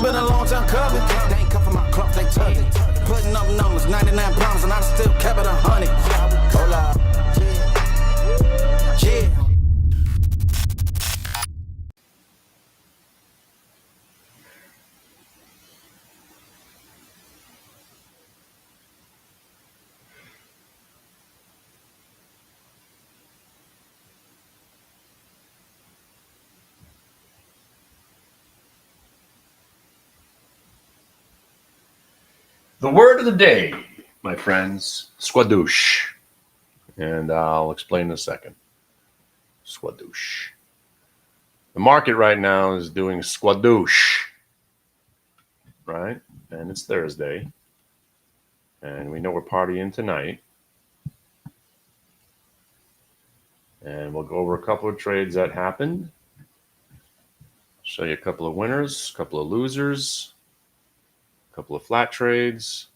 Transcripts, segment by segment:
been a long time coming. They ain't come from my club, they tugging. Putting up numbers, 99 pounds, and I still kept it 100. Hola. Yeah. The word of the day, my friends, squadouche. And I'll explain in a second. Squadouche. The market right now is doing squadouche, right? And it's Thursday. And we know we're partying tonight. And we'll go over a couple of trades that happened. Show you a couple of winners, a couple of losers, a couple of flat trades.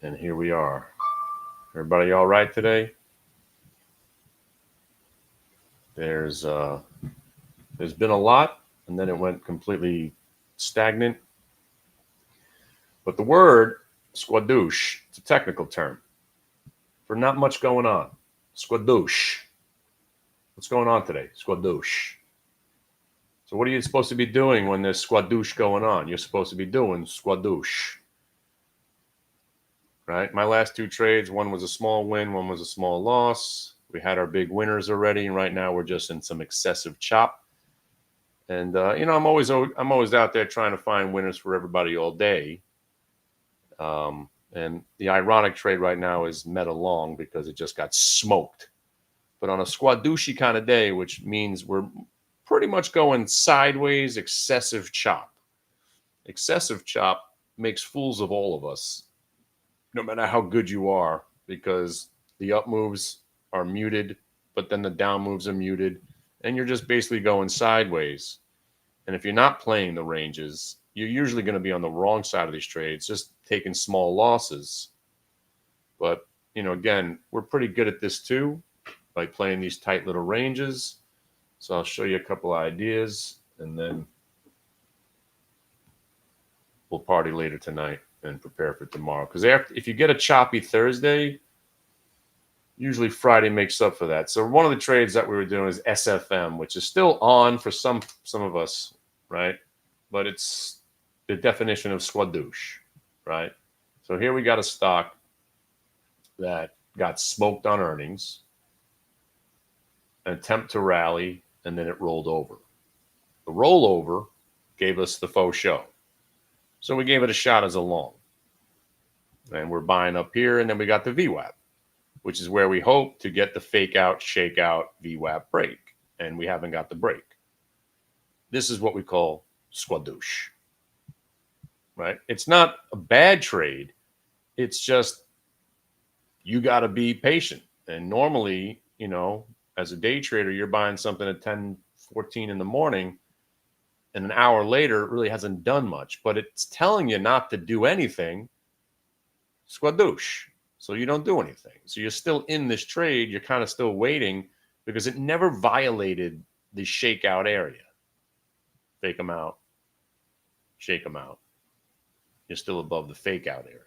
And here we are. Everybody all right today? There's been a lot, and then it went completely stagnant. But the word squadouche, it's a technical term for not much going on. Squadouche. What's going on today? Squadouche. So what are you supposed to be doing when there's squadouche going on? You're supposed to be doing squadouche. Right? My last two trades, one was a small win, one was a small loss. We had our big winners already, and right now we're just in some excessive chop. And I'm always out there trying to find winners for everybody all day. And the ironic trade right now is Meta Long because it just got smoked. But on a squadouche kind of day, which means we're pretty much going sideways, excessive chop. Excessive chop makes fools of all of us, no matter how good you are, because the up moves are muted, but then the down moves are muted, and you're just basically going sideways. And if you're not playing the ranges, you're usually going to be on the wrong side of these trades, just taking small losses. But, again, we're pretty good at this too, by playing these tight little ranges. So I'll show you a couple ideas, and then we'll party later tonight and prepare for tomorrow. Because if you get a choppy Thursday, usually Friday makes up for that. So one of the trades that we were doing is SFM, which is still on for some of us, right? But it's the definition of squadouche, right? So here we got a stock that got smoked on earnings, an attempt to rally, and then it rolled over. The rollover gave us the faux show. So we gave it a shot as a long. And we're buying up here, and then we got the VWAP, which is where we hope to get the fake out, shake out VWAP break. And we haven't got the break. This is what we call squadouche, right? It's not a bad trade. It's just you got to be patient. And normally, as a day trader, you're buying something at 10, 14 in the morning, and an hour later, it really hasn't done much. But it's telling you not to do anything. Squadouche. So you don't do anything. So you're still in this trade. You're kind of still waiting because it never violated the shakeout area. Fake them out. Shake them out. You're still above the fake out area.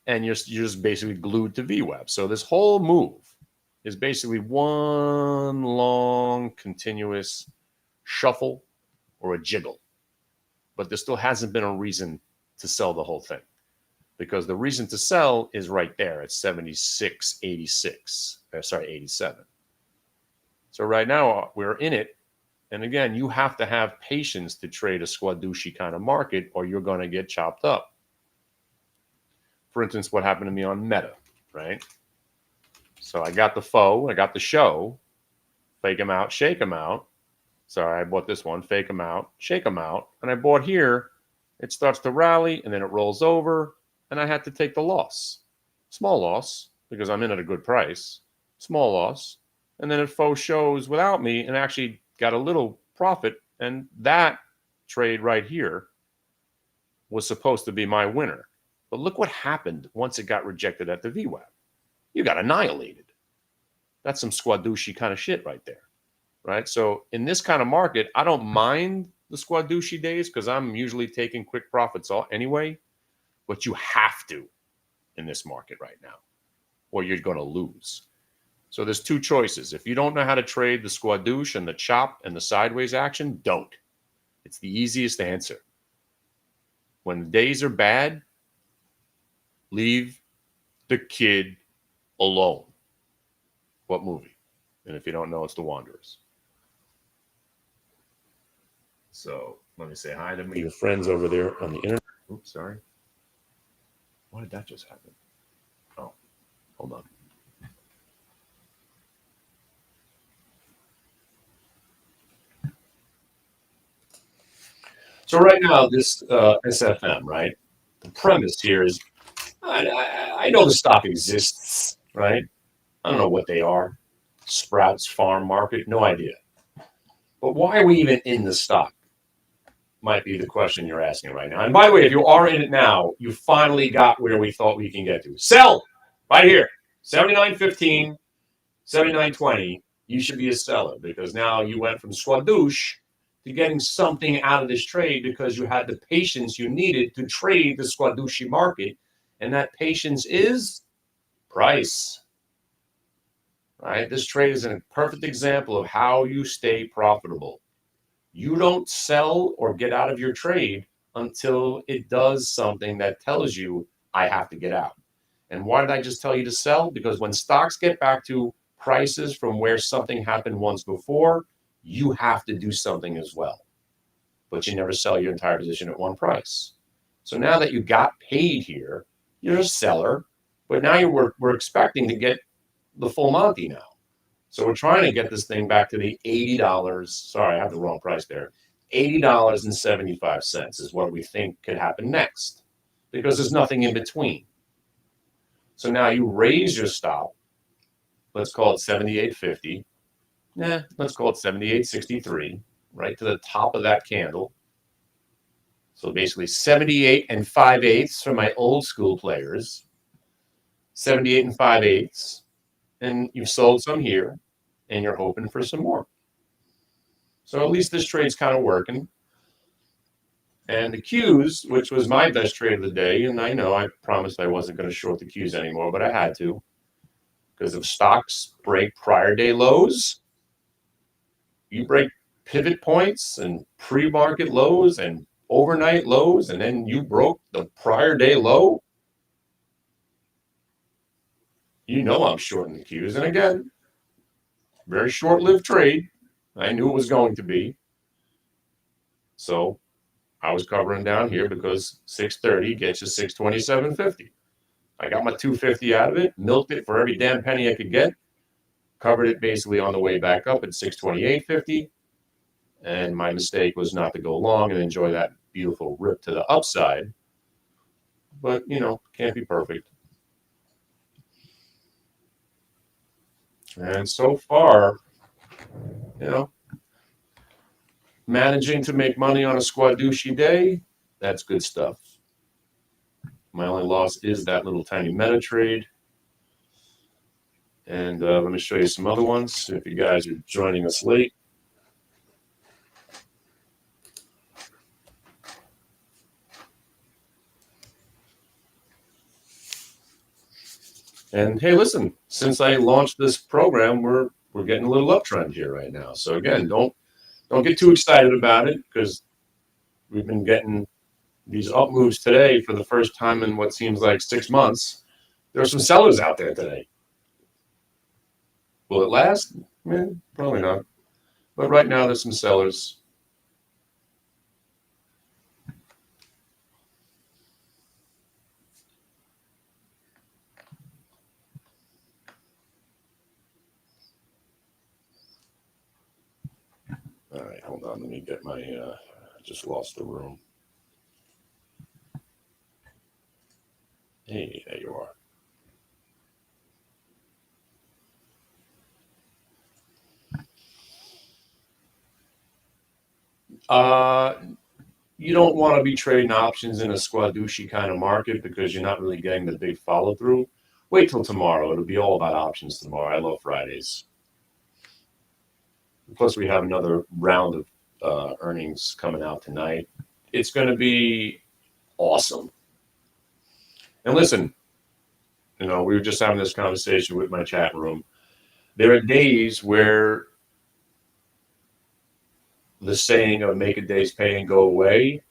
And you're just basically glued to VWAP. So this whole move is basically one long continuous shuffle or a jiggle. But there still hasn't been a reason to sell the whole thing, because the reason to sell is right there at 87. So right now we're in it. And again, you have to have patience to trade a squadouche kind of market, or you're going to get chopped up. For instance, what happened to me on Meta, right? So I got the faux, I got the show, fake them out, shake them out. Sorry, I bought this one, fake them out, shake them out. And I bought here, it starts to rally, and then it rolls over, and I had to take the loss. Small loss, because I'm in at a good price. Small loss. And then it faux shows without me and actually got a little profit. And that trade right here was supposed to be my winner. But look what happened once it got rejected at the VWAP. You got annihilated. That's some squadouche kind of shit right there. Right? So in this kind of market, I don't mind the Squadushi days because I'm usually taking quick profits anyway, but you have to in this market right now, or you're going to lose. So there's two choices. If you don't know how to trade the Squadush and the chop and the sideways action, don't. It's the easiest answer. When the days are bad, leave the kid alone. What movie? And if you don't know, it's The Wanderers. So let me say hi to your friends over there on the internet. Oops, sorry. Why did that just happen? Oh, hold on. So right now, this SFM, right? The premise here is, I know the stock exists, right? I don't know what they are. Sprouts Farm Market, no idea. But why are we even in the stock? Might be the question you're asking right now. And by the way, if you are in it now, you finally got where we thought we can get to. Sell right here, 79.15, 79.20. You should be a seller because now you went from Squadush to getting something out of this trade because you had the patience you needed to trade the Squadushi market. And that patience is price. Right? This trade is a perfect example of how you stay profitable. You don't sell or get out of your trade until it does something that tells you, I have to get out. And why did I just tell you to sell? Because when stocks get back to prices from where something happened once before, you have to do something as well. But you never sell your entire position at one price. So now that you got paid here, you're a seller, but now we're expecting to get the full Monty now. So we're trying to get this thing back to the $80. Sorry, I have the wrong price there. $80.75 is what we think could happen next because there's nothing in between. So now you raise your stop. Let's call it 78.50. Let's call it 78.63, right to the top of that candle. So basically 78 and 5/8 for my old school players. 78 and 5/8. And you've sold some here, and you're hoping for some more. So at least this trade's kind of working. And the Qs, which was my best trade of the day, and I know I promised I wasn't going to short the Qs anymore, but I had to. Because if stocks break prior day lows, you break pivot points and pre-market lows and overnight lows, and then you broke the prior day low, you know I'm shorting the Qs. And again, very short-lived trade. I knew it was going to be. So I was covering down here because 630 gets you 627.50. I got my 250 out of it, milked it for every damn penny I could get, covered it basically on the way back up at 628.50. And my mistake was not to go long and enjoy that beautiful rip to the upside. But, can't be perfect. And so far, managing to make money on a Squadushi day, that's good stuff. My only loss is that little tiny meta trade. And let me show you some other ones if you guys are joining us late. And hey, listen, since I launched this program, we're getting a little uptrend here right now. So again, don't get too excited about it because we've been getting these up moves today for the first time in what seems like 6 months. There are some sellers out there today. Will it last? Probably not. But right now, there's some sellers. All right, hold on. Let me get my, I just lost the room. Hey, there you are. You don't want to be trading options in a Squadushi kind of market because you're not really getting the big follow through. Wait till tomorrow. It'll be all about options tomorrow. I love Fridays. Plus, we have another round earnings coming out tonight. It's going to be awesome. And listen, we were just having this conversation with my chat room. There are days where the saying of make a day's pay and go away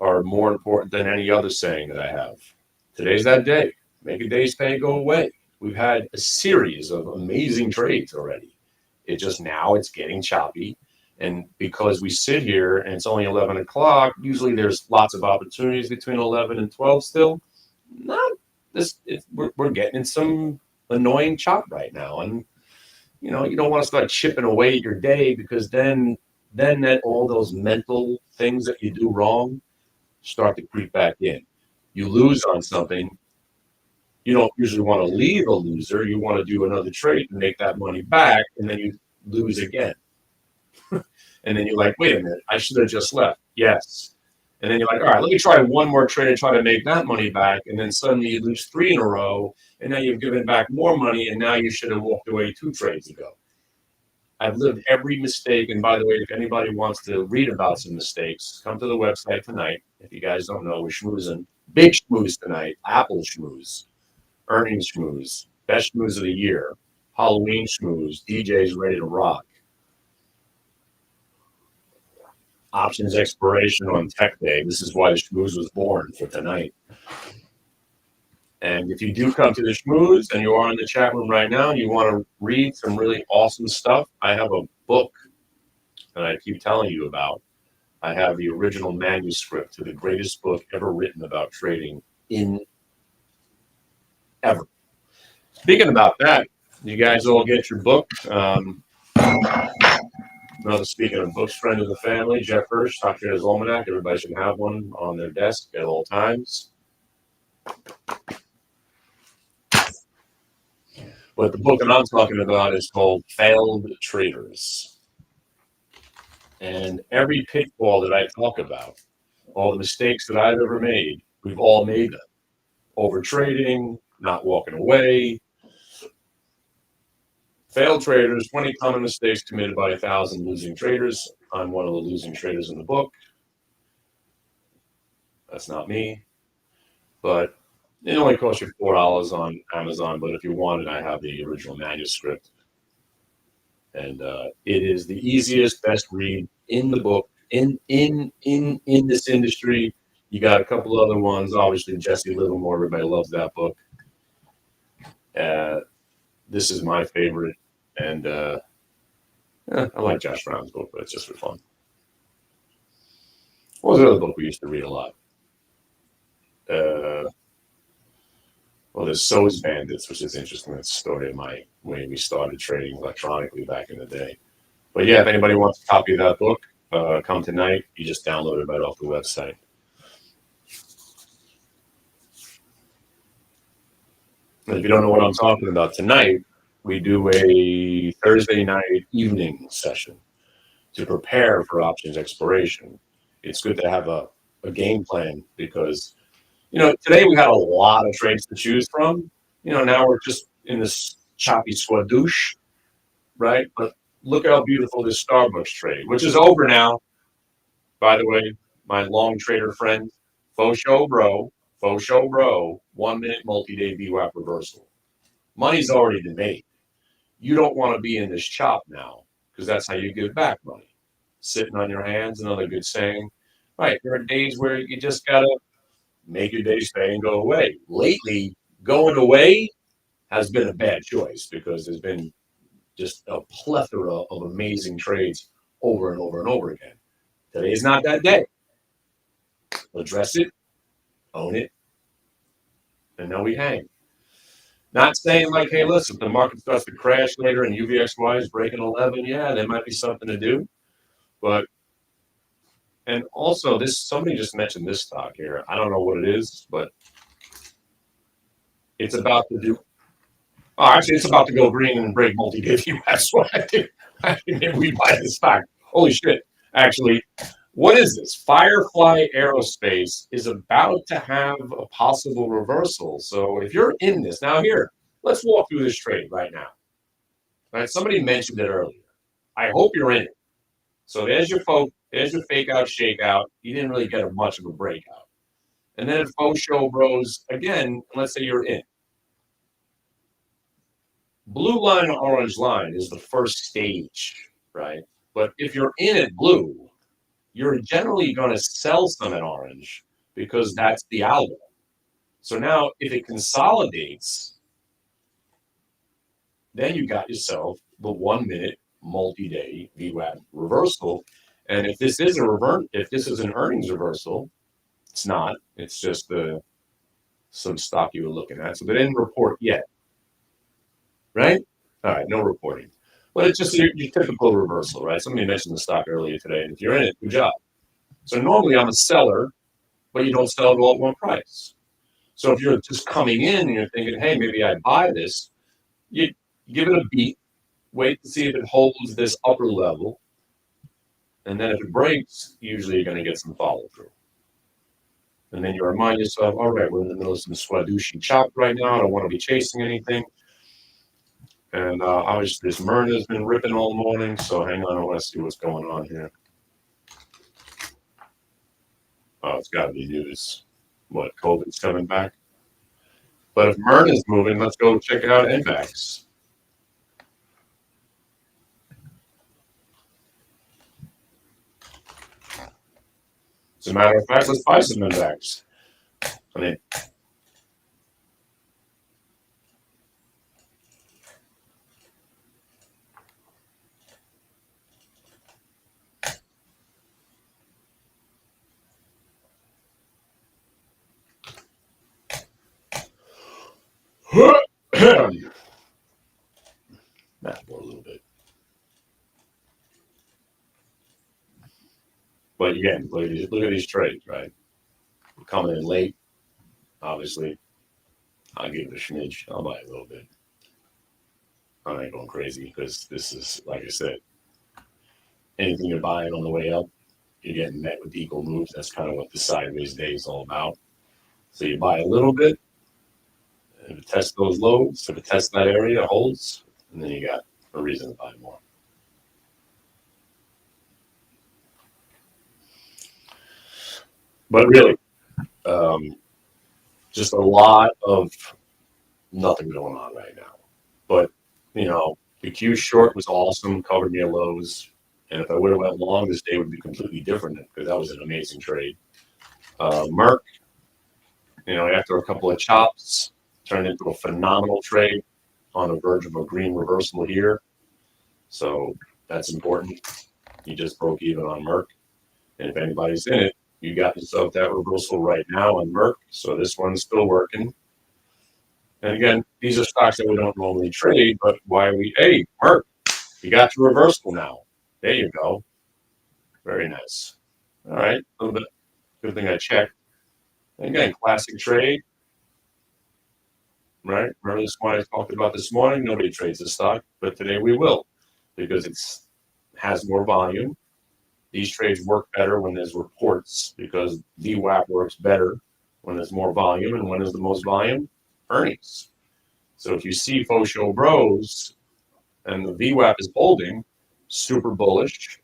are more important than any other saying that I have. Today's that day. Make a day's pay and go away. We've had a series of amazing trades already. It's getting choppy. And because we sit here and it's only 11 o'clock, usually there's lots of opportunities between 11 and 12 still. We're getting in some annoying chop right now. And, you don't want to start chipping away at your day, because then that all those mental things that you do wrong start to creep back in. You lose on something. You don't usually want to leave a loser. You want to do another trade and make that money back, and then you lose again. And then you're like, wait a minute, I should have just left. Yes. And then you're like, all right, let me try one more trade and try to make that money back. And then suddenly you lose 3 in a row, and now you've given back more money, and now you should have walked away 2 trades ago. I've lived every mistake. And by the way, if anybody wants to read about some mistakes, come to the website tonight. If you guys don't know, we're schmoozing. Big schmooze tonight. Apple schmooze. Earnings schmooze. Best schmooze of the year. Halloween schmooze. DJ's ready to rock. Options expiration on Tech Day. This is why the schmooze was born, for tonight. And if you do come to the schmooze and you are in the chat room right now and you want to read some really awesome stuff, I have a book that I keep telling you about. I have the original manuscript to the greatest book ever written about trading ever. Speaking about that, you guys all get your book. Another, speaking of books, friend of the family, Jeff Hirsch, Top Traders Almanac. Everybody should have one on their desk at all times. But the book that I'm talking about is called Failed Traders. And every pitfall that I talk about, all the mistakes that I've ever made, we've all made them. Overtrading, not walking away. Failed traders, 20 common mistakes committed by 1,000 losing traders. I'm one of the losing traders in the book. That's not me. But it only costs you $4 on Amazon. But if you want it, I have the original manuscript. And it is the easiest, best read in the book, in this industry. You got a couple other ones. Obviously, Jesse Livermore. Everybody loves that book. This is my favorite. And I like Josh Brown's book, but it's just for fun. What was the other book we used to read a lot? There's So's Bandits, which is interesting. That's the story of my way we started trading electronically back in the day. But yeah, if anybody wants a copy of that book, come tonight. You just download it right off the website. And if you don't know what I'm talking about, tonight we do a Thursday night evening session to prepare for options expiration. It's good to have a game plan, because today we had a lot of trades to choose from. Now we're just in this choppy squadouche, right? But look how beautiful this Starbucks trade, which is over now. By the way, my long trader friend, Faux Show Bro, 1 minute multi-day VWAP reversal. Money's already been made. You don't want to be in this chop now, because that's how you give back money. Sitting on your hands, another good saying. Right, there are days where you just got to make your day's pay and go away. Lately, going away has been a bad choice, because there's been just a plethora of amazing trades over and over and over again. Today is not that day. Address it, own it, and then we hang. Not saying like, hey, listen, if the market starts to crash later and UVXY is breaking 11, yeah, there might be something to do. But, and also somebody just mentioned this stock here. I don't know what it is, but it's about to do. Oh, actually, it's about to go green and break multi-day VWAP. That's what I think. Maybe we buy this stock. Holy shit. Actually, what is this? Firefly Aerospace is about to have a possible reversal. So if you're in this, now here, let's walk through this trade right now. All right, somebody mentioned it earlier. I hope you're in it. So there's your There's your fake out, shake out. You didn't really get much of a breakout. And then if faux show bros, again, let's say you're in. Blue line and orange line is the first stage, right? But if you're in at blue, you're generally going to sell some at orange because that's the algo. So now if it consolidates, then you got yourself the 1 minute multi-day VWAP reversal. And if this is an earnings reversal, it's not. It's just some stock you were looking at. So they didn't report yet, right? All right, no reporting. But it's just your typical reversal, right? Somebody mentioned the stock earlier today, and if you're in it, good job. So normally I'm a seller, but you don't sell it all at one price. So if you're just coming in and you're thinking, hey, maybe I buy this, you give it a beat, wait to see if it holds this upper level, and then if it breaks, usually you're going to get some follow through. And then you remind yourself, all right, we're in the middle of some swadushi chop right now. I don't want to be chasing anything. And obviously this Myrna has been ripping all morning, so hang on, I want to see what's going on here. Oh, it's got to be news. What, COVID's coming back? But if Myrna's moving, let's go check out NVAX. As a matter of fact, let's buy some NVAX. I mean, not more a little bit. But again, look at these trades, right? We're coming in late. Obviously, I'll give it a smidge. I'll buy a little bit. I ain't going crazy because this is, like I said, anything you're buying on the way up, you're getting met with equal moves. That's kind of what the sideways day is all about. So you buy a little bit, and if it tests those lows, if it tests that area, holds, and then you got a reason to buy more. But really, just a lot of nothing going on right now. But, you know, the Q short was awesome, covered near lows. And if I would have went long, this day would be completely different because that was an amazing trade. Merck, you know, after a couple of chops, turned into a phenomenal trade on the verge of a green reversal here. So that's important. You just broke even on Merck. And if anybody's in it, you got yourself that reversal right now on Merck. So this one's still working. And again, these are stocks that we don't normally trade, but why are we, hey, Merck, you got your reversal now. There you go. Very nice. All right, a little bit. Good thing I checked. And again, classic trade. Right? Remember this one I talked about this morning? Nobody trades this stock, but today we will because it has more volume. These trades work better when there's reports because VWAP works better when there's more volume. And when is the most volume? Earnings. So if you see faux show bros and the VWAP is holding, super bullish.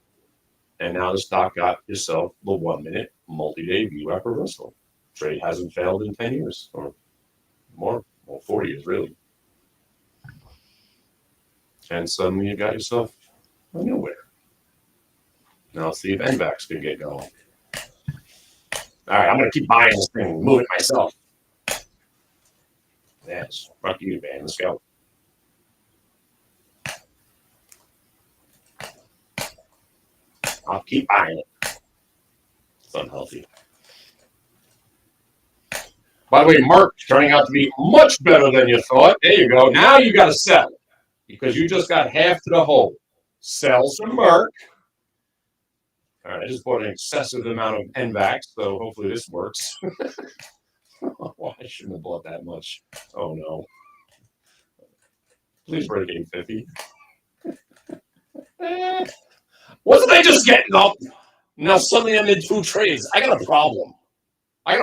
And now the stock got yourself the 1 minute multi-day VWAP reversal. Trade hasn't failed in 10 years or more, well, 4 years really. And suddenly you got yourself a new winner. Now let's see if NVAX can get going. All right, I'm going to keep buying this thing and move it myself. Yes, fuck you, man. Let's go. I'll keep buying it. It's unhealthy. By the way, Merck turning out to be much better than you thought. There you go. Now you got to sell because you just got half to the hole. Sell some Merck. All right, I just bought an excessive amount of NVAX, so hopefully this works. Well, I shouldn't have bought that much. Oh, no. Please break 850. Wasn't I just getting up? Now suddenly I'm in 2 trades. I got a problem. I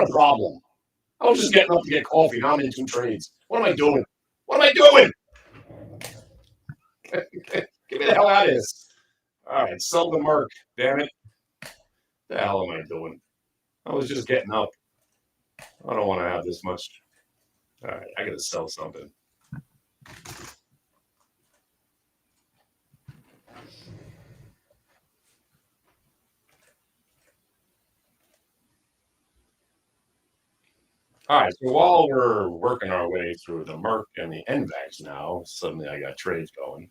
was just getting up to get coffee. Now I'm in 2 trades. What am I doing? Get me the hell out of this. All right, sell the Merck. Damn it. The hell am I doing? I was just getting up. I don't want to have this much. All right, I gotta sell something. All right, so while we're working our way through the Merc and the NVAX now, suddenly I got trades going.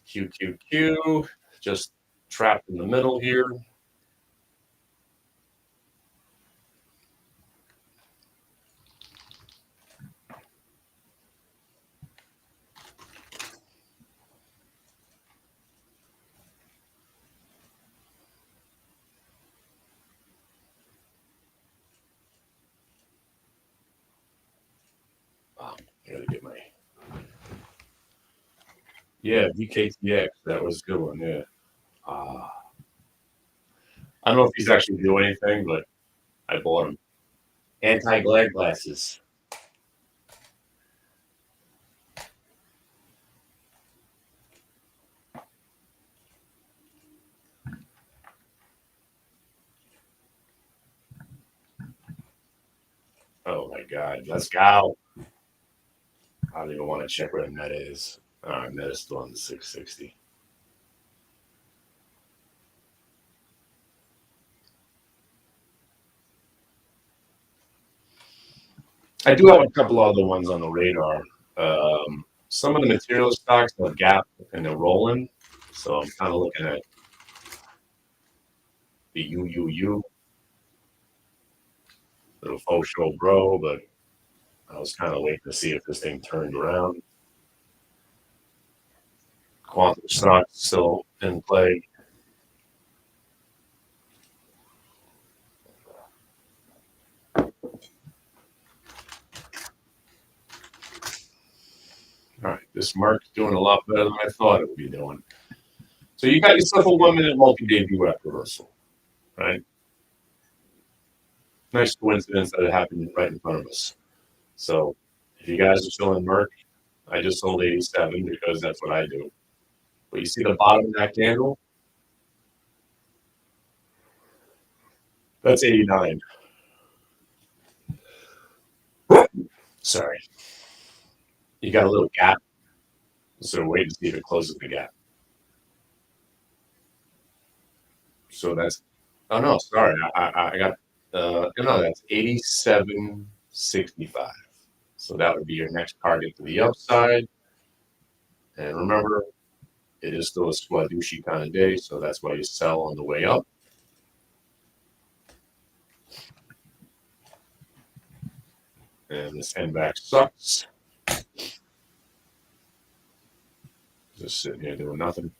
QQQ, just trapped in the middle here. I gotta get my. Yeah, VKTX, that was a good one, yeah. I don't know if he's actually doing anything, but I bought him. Anti-glare glasses. Oh my God, let's go. I don't even want to check where Meta is. All right, Meta's still on the 660. I do have a couple other ones on the radar. Some of the material stocks are gap and they're rolling. So I'm kind of looking at the UUU, little faux show bro, but I was kind of waiting to see if this thing turned around. Quantum stocks still in play. All right, this mark's doing a lot better than I thought it would be doing. So you got yourself a 1 minute multi-day VWAP reversal, right? Nice coincidence that it happened right in front of us. So if you guys are still in Merck, I just sold 87 because that's what I do. But you see the bottom of that candle? That's 89. Sorry. You got a little gap. So wait to see if it closes the gap. So that's, oh no, sorry. I got, no, that's 87.65. So that would be your next target to the upside. And remember, it is still a squadouche kind of day, so that's why you sell on the way up. And this end back sucks. Just sitting here doing nothing.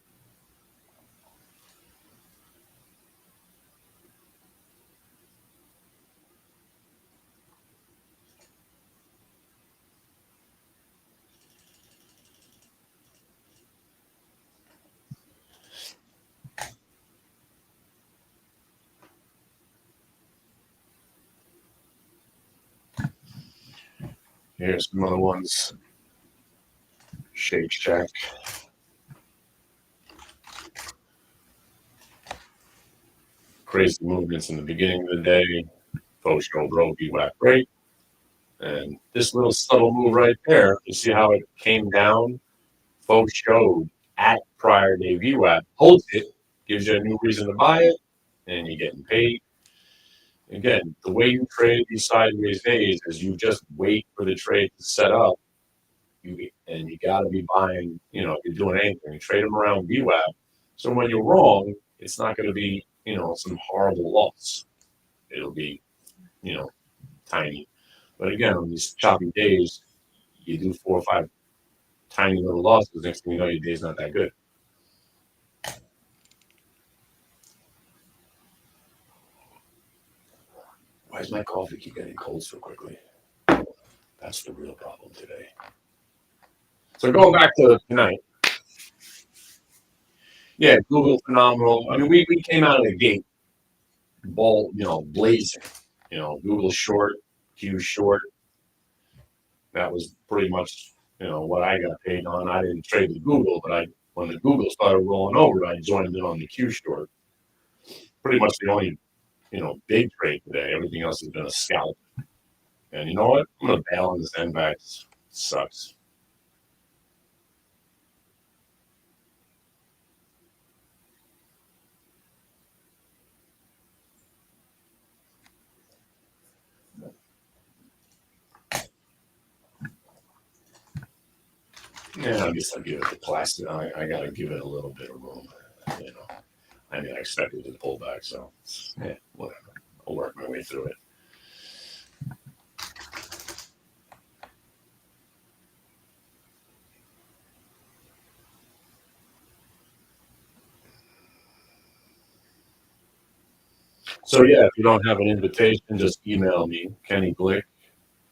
Here's some other ones. Shake Shack. Crazy movements in the beginning of the day. Faux show bro VWAP rate. And this little subtle move right there, you see how it came down? Faux showed at prior day VWAP, holds it, gives you a new reason to buy it, and you're getting paid. Again, the way you trade these sideways days is you just wait for the trade to set up. And you got to be buying, if you're doing anything, trade them around VWAP. So when you're wrong, it's not going to be, some horrible loss. It'll be, tiny. But again, on these choppy days, you do 4 or 5 tiny little losses. Next thing you know, your day's not that good. Why does my coffee keep getting cold so quickly? That's the real problem today. So going back to tonight. Yeah, Google phenomenal. I mean, we came out of the gate ball, blazing. Google short, Q short. That was pretty much, what I got paid on. I didn't trade with Google, but I when the Google started rolling over, I joined in on the Q short. Pretty much the only, big trade today. Everything else has been a scalp. And you know what? I'm going to bail on this NVAX. Sucks. Yeah, I guess I'll give it the plastic. I got to give it a little bit of room. I expected it to pull back, so whatever. I'll work my way through it. So yeah, if you don't have an invitation, just email me, Kenny Glick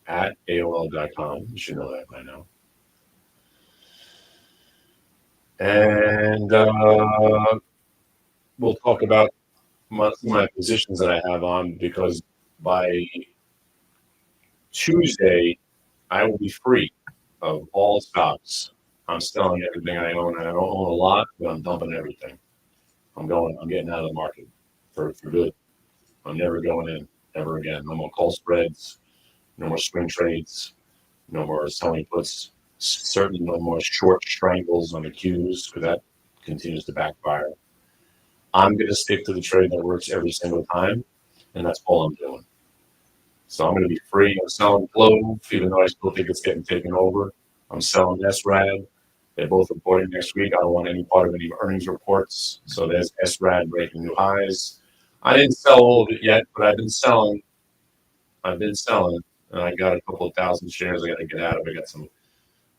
at AOL.com. You should know that by now. And we'll talk about my positions that I have on, because by Tuesday, I will be free of all stocks. I'm selling everything I own. I don't own a lot, but I'm dumping everything. I'm getting out of the market for good. I'm never going in ever again. No more call spreads, no more swing trades, no more selling puts, certainly no more short strangles on the Qs, because that continues to backfire. I'm going to stick to the trade that works every single time, and that's all I'm doing. So I'm going to be free. I'm selling Globe, even though I still think it's getting taken over. I'm selling SRAD. They're both reporting next week. I don't want any part of any earnings reports. So there's SRAD breaking new highs. I didn't sell all of it yet, but I've been selling. And I got a couple of thousand shares I got to get out of. I got some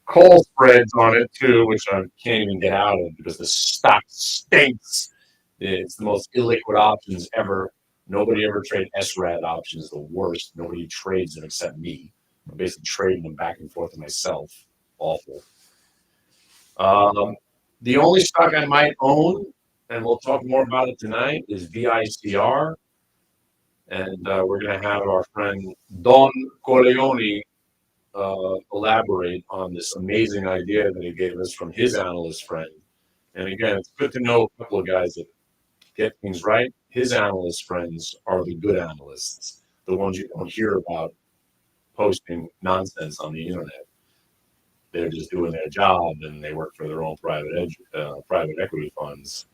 call spreads on it too, which I can't even get out of because the stock stinks. It's the most illiquid options ever. Nobody ever trades SRAD options, the worst. Nobody trades them except me. I'm basically trading them back and forth to myself. Awful. The only stock I might own, and we'll talk more about it tonight, is VICR. And we're going to have our friend Don Corleone elaborate on this amazing idea that he gave us from his analyst friend. And again, it's good to know a couple of guys that get things right. His analyst friends are the good analysts, the ones you don't hear about posting nonsense on the internet. They're just doing their job, and they work for their own private equity funds.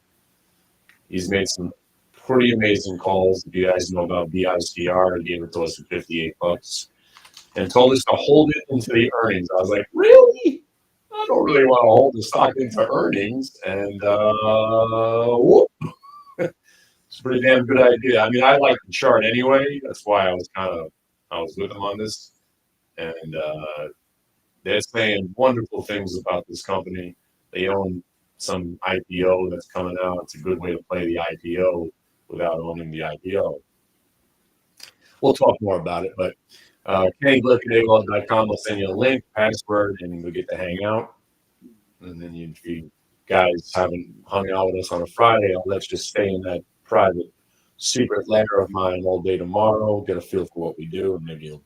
He's made some pretty amazing calls. If you guys know about VICR, he gave it to us at $58 and told us to hold it into the earnings. I was like, really? I don't really want to hold the stock into earnings. And whoop. It's a pretty damn good idea. I mean, I like the chart anyway. That's why I was with them on this. And they're saying wonderful things about this company. They own some IPO that's coming out. It's a good way to play the IPO without owning the IPO. We'll talk more about it, but KennyGlick@AOL.com will send you a link, password, and we'll get to hang out. And then if you guys haven't hung out with us on a Friday, I'll let you stay in that private secret lair of mine all day tomorrow, get a feel for what we do, and maybe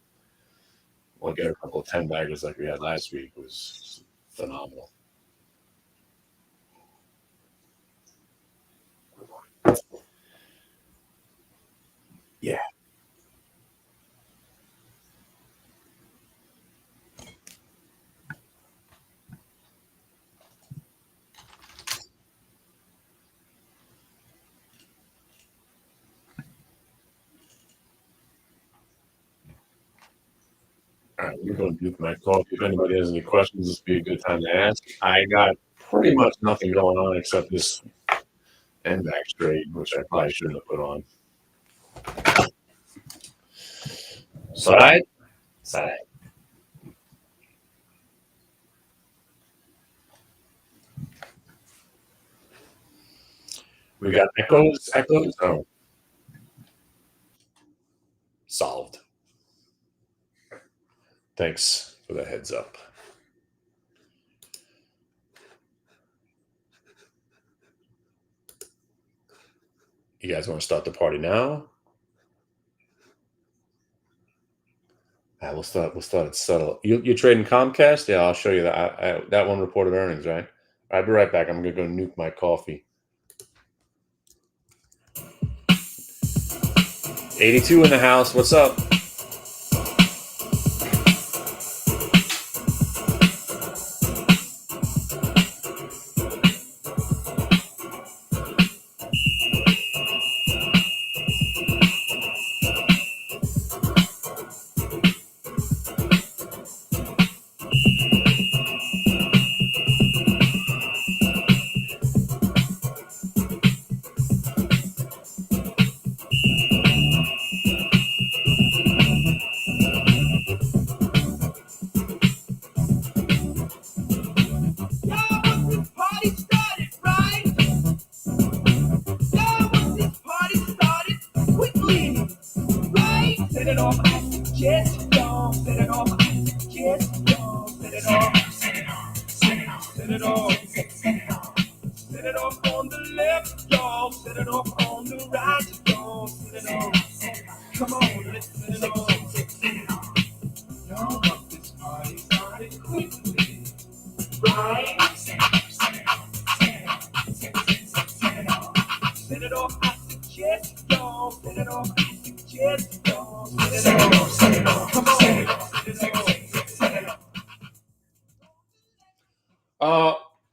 we'll get a couple of 10-baggers like we had last week. It was phenomenal. Yeah. All right, we're going to do my talk. If anybody has any questions, this would be a good time to ask. I got pretty much nothing going on except this NVAX trade, which I probably shouldn't have put on. Side. We got echoes. Oh, solved. Thanks for the heads up. You guys want to start the party now? We'll start it subtle. You're trading Comcast? Yeah, I'll show you that. That one reported earnings, right? I'll be right back. I'm going to go nuke my coffee. 82 in the house. What's up?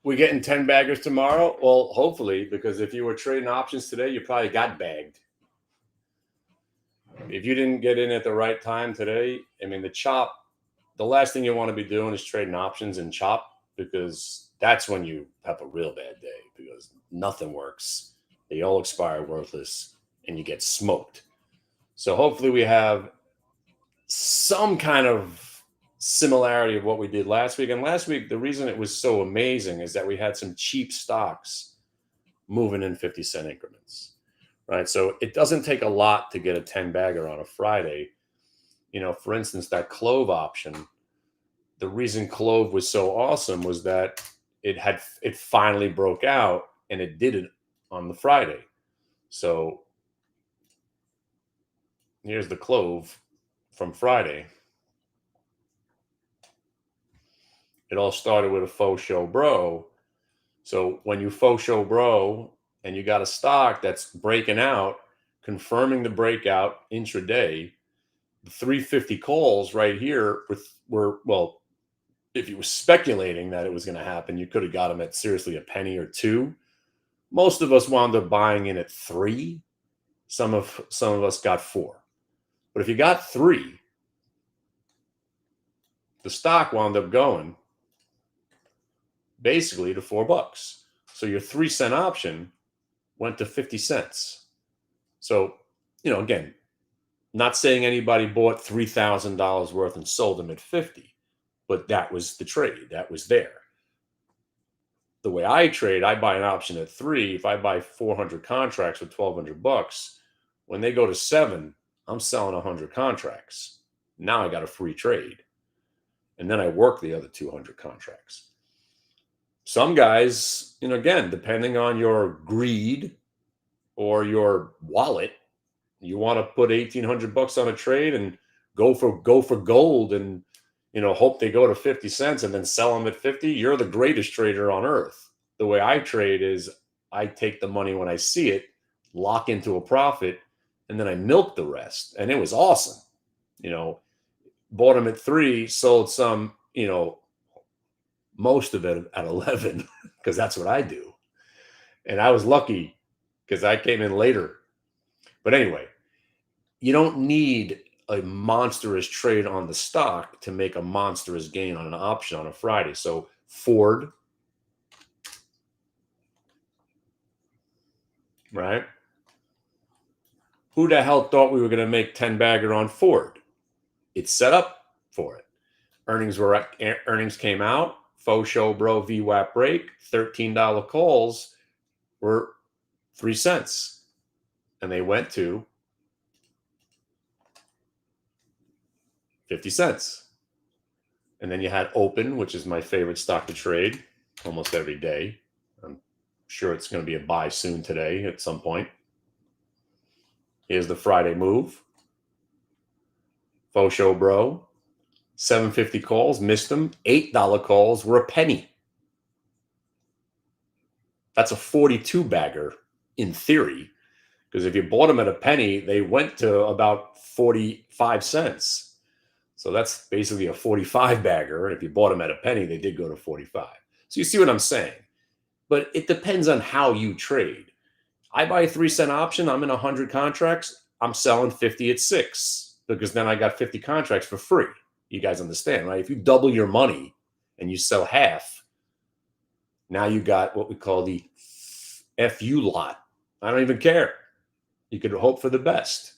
We getting 10 baggers tomorrow? Well, hopefully, because if you were trading options today, you probably got bagged. If you didn't get in at the right time today, I mean, the last thing you want to be doing is trading options and chop, because that's when you have a real bad day, because nothing works. They all expire worthless and you get smoked. So hopefully we have some kind of similarity of what we did last week. And last week, the reason it was so amazing is that we had some cheap stocks moving in 50-cent increments, right? So it doesn't take a lot to get a 10 bagger on a Friday. You know, for instance, that Clove option, the reason Clove was so awesome was that it finally broke out, and it did it on the Friday. So here's the Clove from Friday. It all started with a faux show bro. So when you faux show bro and you got a stock that's breaking out, confirming the breakout intraday, the 350 calls right here were well, if you were speculating that it was going to happen, you could have got them at seriously a penny or two. Most of us wound up buying in at 3. Some of us got 4. But if you got 3, the stock wound up going basically to $4. So your 3-cent option went to 50 cents. So, you know, again, not saying anybody bought $3,000 worth and sold them at 50, but that was the trade. That was there. The way I trade, I buy an option at 3. If I buy 400 contracts with $1,200, when they go to 7, I'm selling 100 contracts. Now I got a free trade. And then I work the other 200 contracts. Some guys, you know, again, depending on your greed or your wallet, you want to put $1,800 on a trade and go for gold and, you know, hope they go to 50 cents and then sell them at 50. You're the greatest trader on earth. The way I trade is I take the money when I see it, lock into a profit, and then I milk the rest. And it was awesome. You know, bought them at 3, sold some, you know, most of it at 11, because that's what I do. And I was lucky because I came in later. But anyway, you don't need a monstrous trade on the stock to make a monstrous gain on an option on a Friday. So Ford, right? Who the hell thought we were going to make 10 bagger on Ford? It's set up for it. Earnings came out. Faux show bro VWAP break, $13 calls were 3 cents. And they went to 50 cents. And then you had Open, which is my favorite stock to trade almost every day. I'm sure it's going to be a buy soon today at some point. Here's the Friday move. Faux show bro. 750 calls, missed them. $8 calls were a penny. That's a 42 bagger in theory, because if you bought them at a penny, they went to about 45 cents. So that's basically a 45 bagger. If you bought them at a penny, they did go to 45. So you see what I'm saying? But it depends on how you trade. I buy a 3-cent option. I'm in 100 contracts. I'm selling 50 at 6 because then I got 50 contracts for free. You guys understand, right? If you double your money and you sell half, now you got what we call the FU lot. I don't even care. You could hope for the best.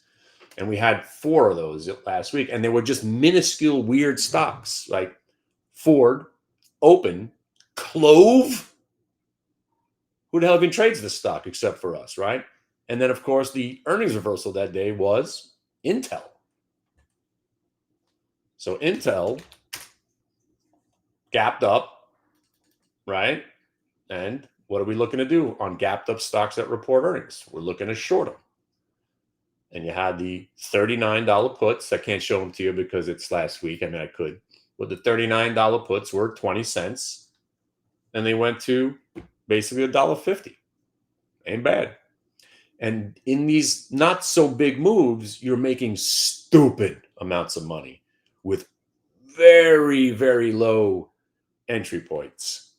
And we had 4 of those last week, and they were just minuscule, weird stocks like Ford, Open, Clove. Who the hell even trades this stock except for us, right? And then, of course, the earnings reversal that day was Intel. So Intel gapped up, right? And what are we looking to do on gapped up stocks that report earnings? We're looking to short them. And you had the $39 puts. I can't show them to you because it's last week. I mean, I could. But the $39 puts were 20 cents. And they went to basically $1.50. Ain't bad. And in these not so big moves, you're making stupid amounts of money with very, very low entry points.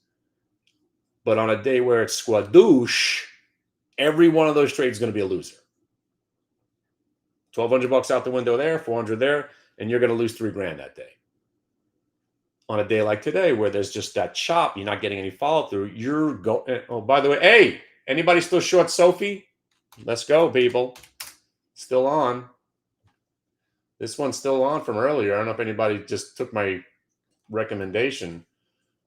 But on a day where it's squadoosh, every one of those trades is going to be a loser. $1,200 out the window there, $400 there, and you're going to lose $3,000 that day. On a day like today, where there's just that chop, you're not getting any follow through. You're going. Oh, by the way, hey, anybody still short Sophie? Let's go, people. Still on. This one's still on from earlier. I don't know if anybody just took my recommendation,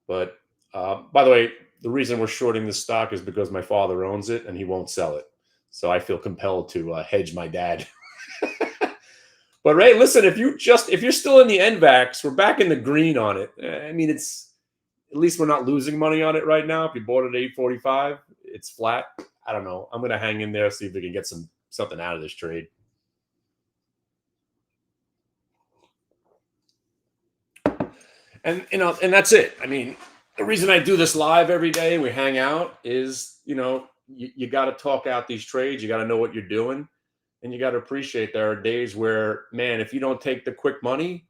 but by the way, the reason we're shorting this stock is because my father owns it and he won't sell it. So I feel compelled to hedge my dad. But Ray, listen, if you're still in the NVAX, we're back in the green on it. I mean, it's at least we're not losing money on it right now. If you bought it at 845, it's flat. I don't know. I'm going to hang in there, see if we can get something out of this trade. And and that's it. I mean, the reason I do this live every day, we hang out, is you got to talk out these trades. You got to know what you're doing. And you got to appreciate there are days where, man, if you don't take the quick money,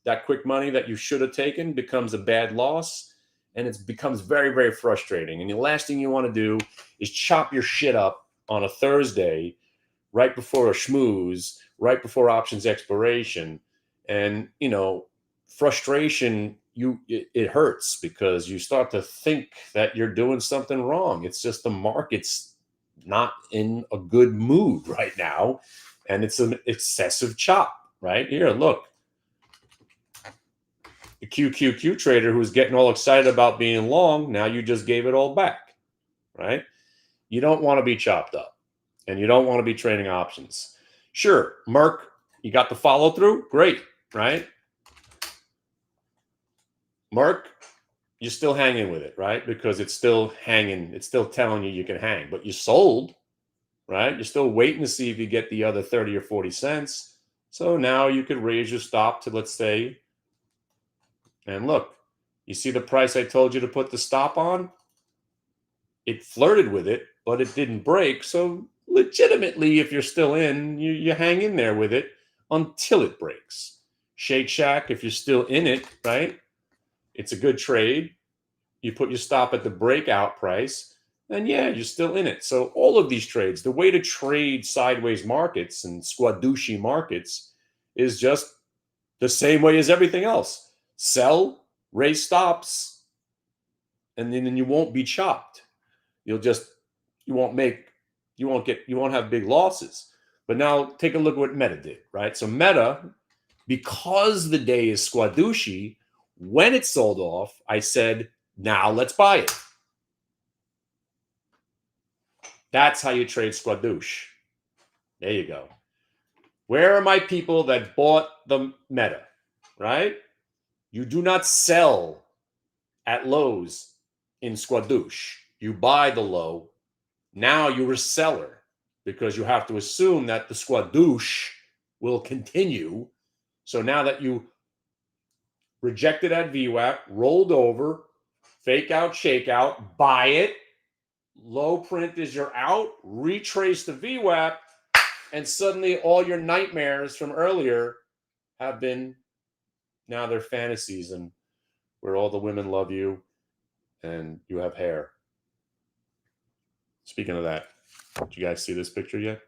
that quick money that you should have taken becomes a bad loss. And it becomes very, very frustrating. And the last thing you want to do is chop your shit up on a Thursday right before a schmooze, right before options expiration. And, frustration, it hurts because you start to think that you're doing something wrong. It's just the market's not in a good mood right now, and it's an excessive chop right here. Look, the QQQ trader who's getting all excited about being long, now you just gave it all back, right? You don't want to be chopped up, and you don't want to be trading options. Sure, Merck, you got the follow through, great, right? Merck, you're still hanging with it, right? Because it's still hanging. It's still telling you can hang, but you sold, right? You're still waiting to see if you get the other 30 or 40 cents. So now you could raise your stop to, let's say, and look, you see the price I told you to put the stop on? It flirted with it, but it didn't break. So legitimately, if you're still in, you hang in there with it until it breaks. Shake Shack, if you're still in it, right? It's a good trade. You put your stop at the breakout price, then yeah, you're still in it. So all of these trades, the way to trade sideways markets and squadooshi markets is just the same way as everything else. Sell, raise stops, and then you won't be chopped. You won't have big losses. But now take a look at what Meta did, right? So Meta, because the day is squadooshi, when it sold off, I said, now let's buy it. That's how you trade squadoosh. There you go. Where are my people that bought the Meta, right? You do not sell at lows in squadoosh. You buy the low. Now you're a seller because you have to assume that the squadoosh will continue. So now that you rejected at VWAP, rolled over, fake out, shake out, buy it, Low print is you're out, retrace the VWAP, and suddenly all your nightmares from earlier have been, now they're fantasies, and where all the women love you and you have hair. Speaking of that, did you guys see this picture yet?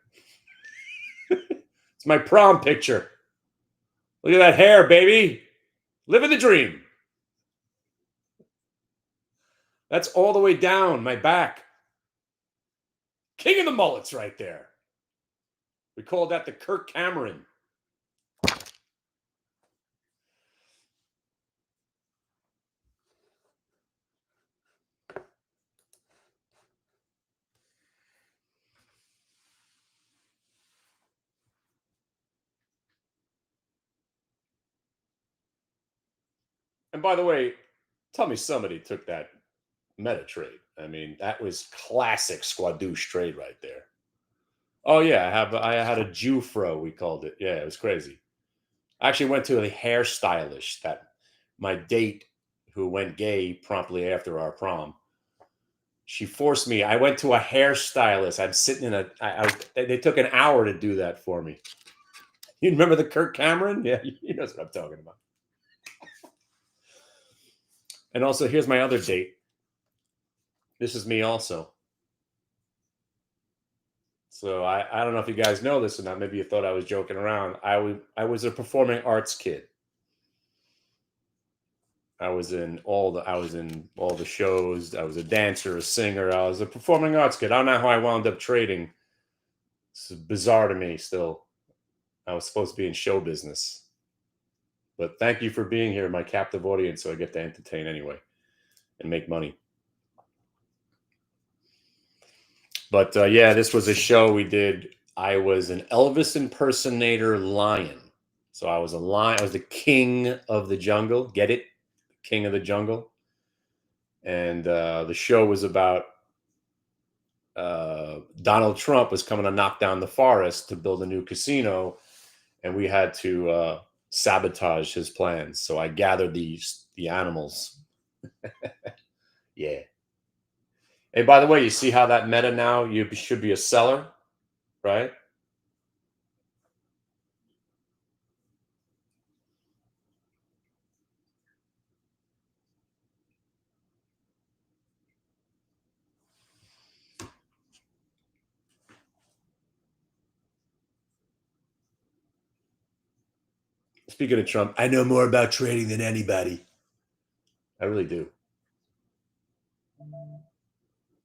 It's my prom picture. Look at that hair, baby. Living the dream. That's all the way down my back. King of the mullets right there. We call that the Kirk Cameron. And by the way, tell me somebody took that meta trade. I mean, that was classic squadouche trade right there. Oh yeah, I had a Jew fro, we called it. Yeah, it was crazy. I actually went to a hairstylist, that my date who went gay promptly after our prom. She forced me. I went to a hairstylist. I'm sitting in they took an hour to do that for me. You remember the Kirk Cameron? Yeah, he knows what I'm talking about. And also, here's my other date. This is me also. So I don't know if you guys know this or not. Maybe you thought I was joking around. I was a performing arts kid. I was in all the shows. I was a dancer, a singer. I was a performing arts kid. I don't know how I wound up trading. It's bizarre to me still. I was supposed to be in show business. But thank you for being here, my captive audience, so I get to entertain anyway and make money. But yeah, this was a show we did. I was an Elvis impersonator lion. So I was a lion. I was the king of the jungle. Get it? King of the jungle. And the show was about Donald Trump was coming to knock down the forest to build a new casino. And we had to sabotage his plans. So I gathered the animals. Yeah. Hey, by the way, you see how that meta now, you should be a seller, right? Speaking of Trump, I know more about trading than anybody. I really do.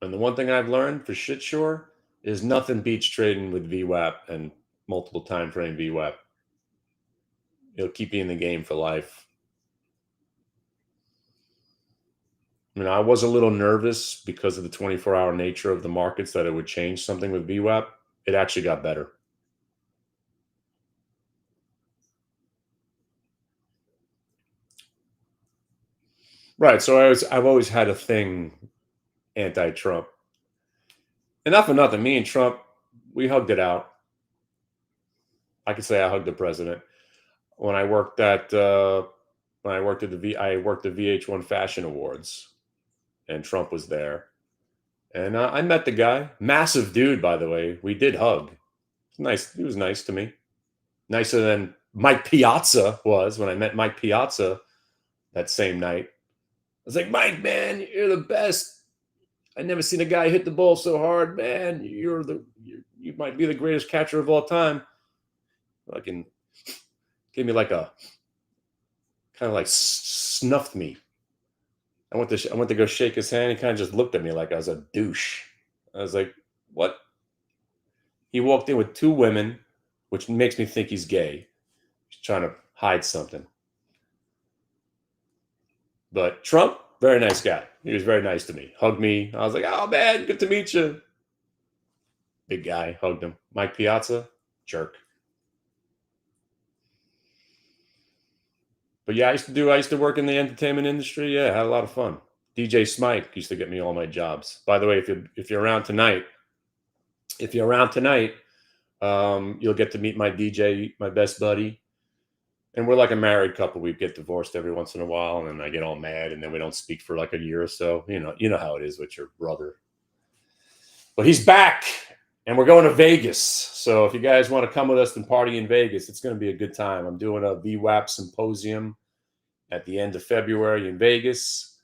And the one thing I've learned for shit sure is nothing beats trading with VWAP and multiple time frame VWAP. It'll keep you in the game for life. I mean, I was a little nervous because of the 24-hour nature of the markets that it would change something with VWAP. It actually got better. Right. So I've always had a thing anti-Trump. And not for nothing, me and Trump, we hugged it out. I could say I hugged the president. When I worked at the VH1 Fashion Awards, and Trump was there, and I met the guy, massive dude, by the way. We did hug. Nice. He was nice to me, nicer than Mike Piazza was when I met Mike Piazza that same night. I was like, Mike, man, you're the best. I never seen a guy hit the ball so hard, man. You might be the greatest catcher of all time. Fucking gave me like a kind of like snuffed me. I went to go shake his hand. He kind of just looked at me like I was a douche. I was like, what? He walked in with two women, which makes me think he's gay. He's trying to hide something. But Trump, very nice guy. He was very nice to me. Hugged me. I was like, oh, man, good to meet you. Big guy. Hugged him. Mike Piazza, jerk. But yeah, I used to work in the entertainment industry. Yeah, I had a lot of fun. DJ Smike used to get me all my jobs. By the way, if you're around tonight, you'll get to meet my DJ, my best buddy. And we're like a married couple. We get divorced every once in a while, and then I get all mad, and then we don't speak for like a year or so. You know how it is with your brother. But he's back, and we're going to Vegas. So if you guys want to come with us and party in Vegas, it's going to be a good time. I'm doing a VWAP symposium at the end of February in Vegas.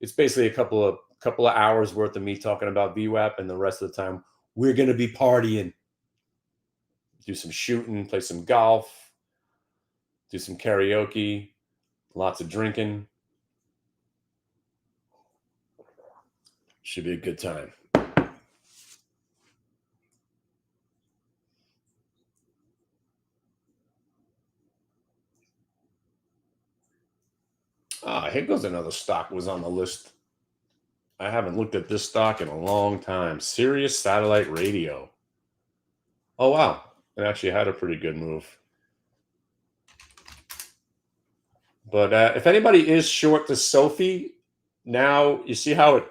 It's basically a couple of hours worth of me talking about VWAP, and the rest of the time we're going to be partying. Do some shooting, play some golf, do some karaoke, lots of drinking. Should be a good time. Here goes another stock was on the list. I haven't looked at this stock in a long time. Sirius Satellite Radio. Oh, wow. It actually had a pretty good move. But if anybody is short the Sophie, now you see how it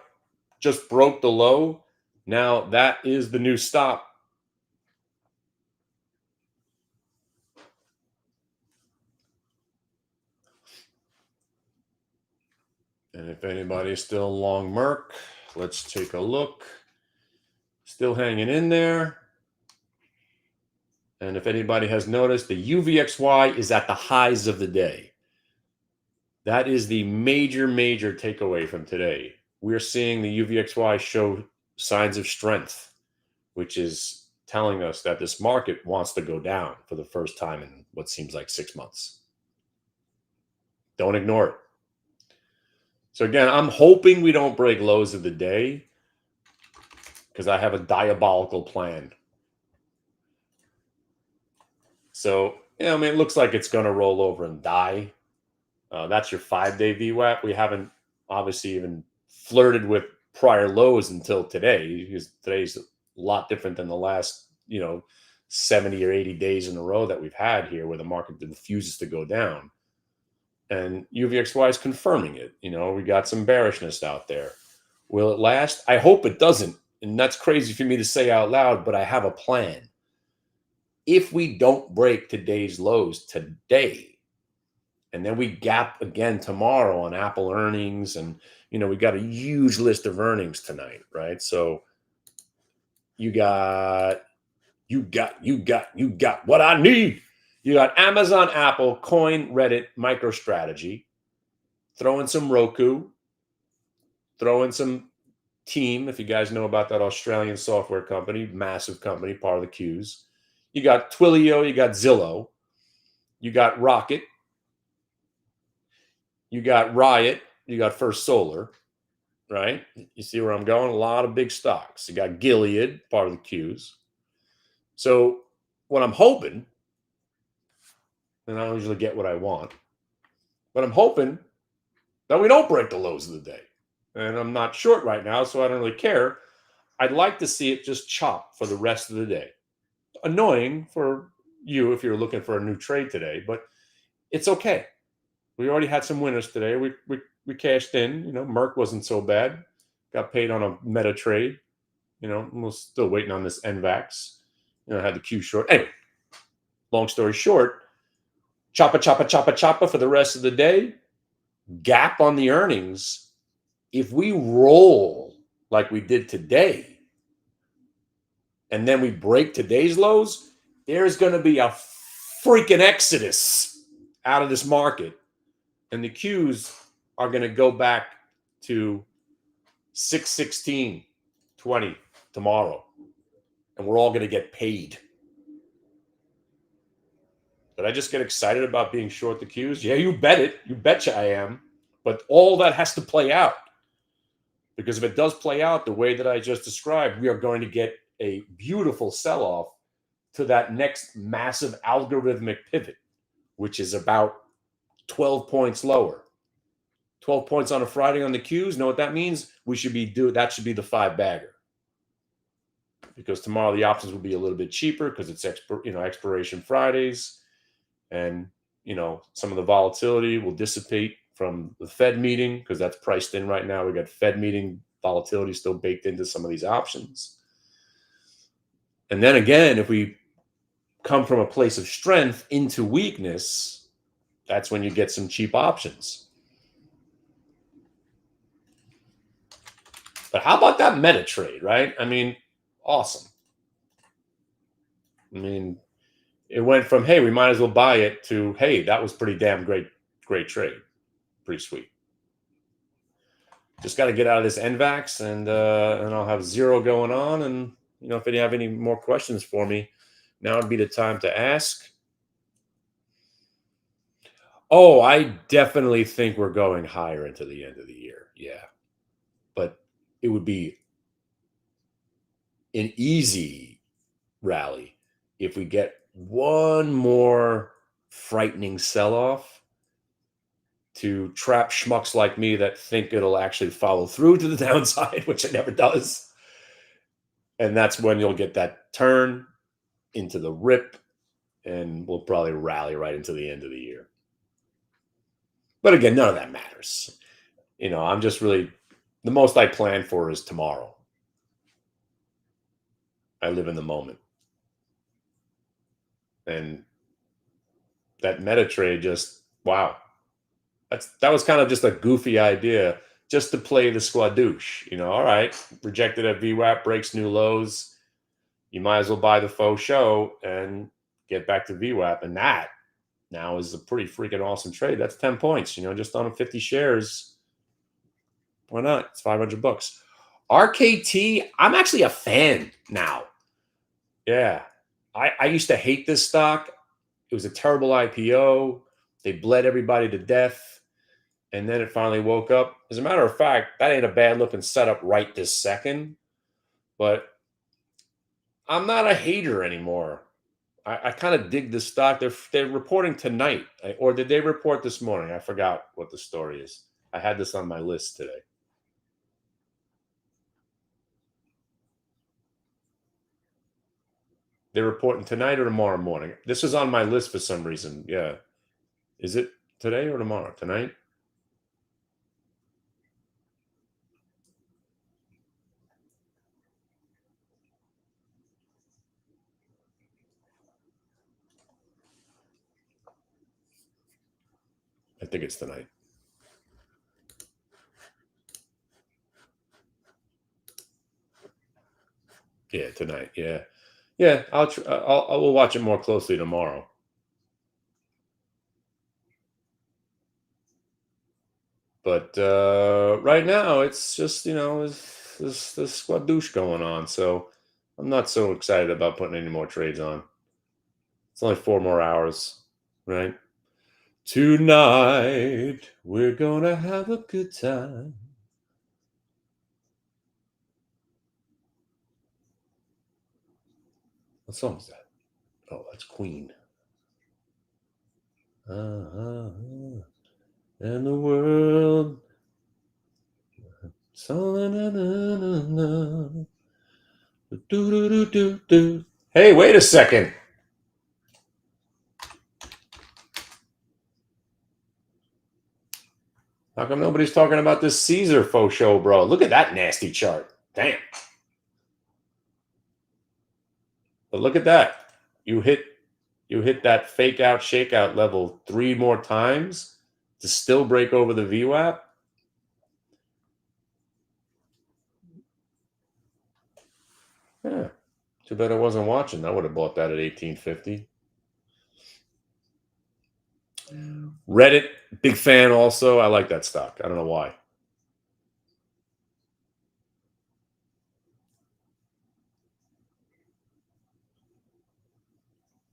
just broke the low. Now that is the new stop. And if anybody's still long Merck, let's take a look. Still hanging in there. And if anybody has noticed, the UVXY is at the highs of the day. That is the major takeaway from today. We're seeing the UVXY show signs of strength, which is telling us that this market wants to go down for the first time in what seems like 6 months. Don't ignore it. So again, I'm hoping we don't break lows of the day because I have a diabolical plan. So, I mean, it looks like it's going to roll over and die. That's your 5-day VWAP. We haven't obviously even flirted with prior lows until today, because today's a lot different than the last, 70 or 80 days in a row that we've had here where the market refuses to go down. And UVXY is confirming it. We got some bearishness out there. Will it last? I hope it doesn't. And that's crazy for me to say out loud, but I have a plan. If we don't break today's lows today, and then we gap again tomorrow on Apple earnings, and we got a huge list of earnings tonight, right? So you got what I need. You got Amazon, Apple, Coin, Reddit, MicroStrategy. Throw in some Roku. Throw in some Team, if you guys know about that Australian software company, massive company, part of the Qs. You got Twilio, you got Zillow, you got Rocket, you got Riot, you got First Solar, right? You see where I'm going? A lot of big stocks. You got Gilead, part of the Qs. So what I'm hoping, and I don't usually get what I want, but I'm hoping that we don't break the lows of the day. And I'm not short right now, so I don't really care. I'd like to see it just chop for the rest of the day. Annoying for you if you're looking for a new trade today, but it's okay. We already had some winners today. We cashed in. Merck wasn't so bad. Got paid on a meta trade. We're still waiting on this NVAX. I had the Q short. Anyway, long story short, choppa for the rest of the day. Gap on the earnings. If we roll like we did today, and then we break today's lows, there's going to be a freaking exodus out of this market. And the Qs are going to go back to 616.20 tomorrow. And we're all going to get paid. Did I just get excited about being short the Qs? Yeah, you bet it. You betcha I am. But all that has to play out. Because if it does play out the way that I just described, we are going to get a beautiful sell-off to that next massive algorithmic pivot, which is about 12 points lower. 12 points on a Friday on the Qs. Know what that means? That should be the 5-bagger. Because tomorrow the options will be a little bit cheaper because it's expiration Fridays. And, some of the volatility will dissipate from the Fed meeting because that's priced in right now. We got Fed meeting volatility still baked into some of these options. And then again, if we come from a place of strength into weakness, that's when you get some cheap options. But how about that meta trade, right? I mean, awesome. I mean, it went from, hey, we might as well buy it to, hey, that was pretty damn great trade. Pretty sweet. Just got to get out of this NVAX and I'll have zero going on. And, if you have any more questions for me, now would be the time to ask. Oh, I definitely think we're going higher into the end of the year. Yeah. But it would be an easy rally if we get one more frightening sell-off to trap schmucks like me that think it'll actually follow through to the downside, which it never does. And that's when you'll get that turn into the rip, and we'll probably rally right into the end of the year. But again, none of that matters. I'm just really, the most I plan for is tomorrow. I live in the moment. And that meta trade just, wow. That was kind of just a goofy idea just to play the squadouche. All right, rejected at VWAP, breaks new lows. You might as well buy the faux show and get back to VWAP. And that now is a pretty freaking awesome trade. That's 10 points, just on 50 shares. Why not? It's $500. RKT, I'm actually a fan now. Yeah. I used to hate this stock. It was a terrible IPO. They bled everybody to death. And then it finally woke up. As a matter of fact, that ain't a bad looking setup right this second. But I'm not a hater anymore. I kind of dig this stock. They're reporting tonight. Or did they report this morning? I forgot what the story is. I had this on my list today. They're reporting tonight or tomorrow morning. This is on my list for some reason. Yeah. Is it today or tomorrow? Tonight? I think it's tonight. Yeah, tonight. Yeah. Yeah, I will watch it more closely tomorrow. But right now, it's just, this squadouche going on. So I'm not so excited about putting any more trades on. It's only 4 more hours, right? Tonight, we're going to have a good time. What song is that? Oh, that's Queen. And the world. Hey, wait a second. How come nobody's talking about this Caesar faux show, bro? Look at that nasty chart. Damn. But look at that. You hit that fake out, shakeout level 3 more times to still break over the VWAP. Yeah. Too bad I wasn't watching. I would have bought that at 1850. Reddit, big fan also. I like that stock. I don't know why.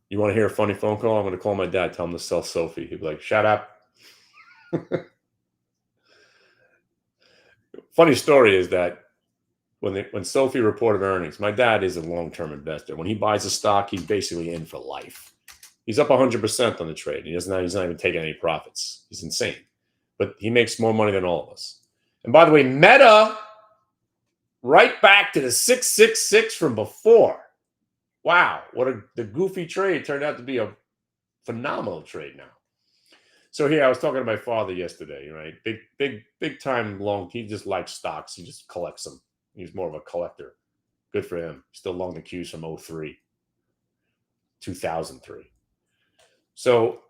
You want to hear a funny phone call? I'm going to call my dad, tell him to sell Sophie. He'd be like, shut up. Funny story is that when Sophie reported earnings, my dad is a long-term investor. When he buys a stock, he's basically in for life. He's up 100% on the trade. He's not even taking any profits. He's insane. But he makes more money than all of us. And by the way, Meta, right back to the 666 from before. Wow, the goofy trade turned out to be a phenomenal trade now. So here, I was talking to my father yesterday, right? Big time long. He just likes stocks. He just collects them. He's more of a collector. Good for him. Still long the queues from 2003. So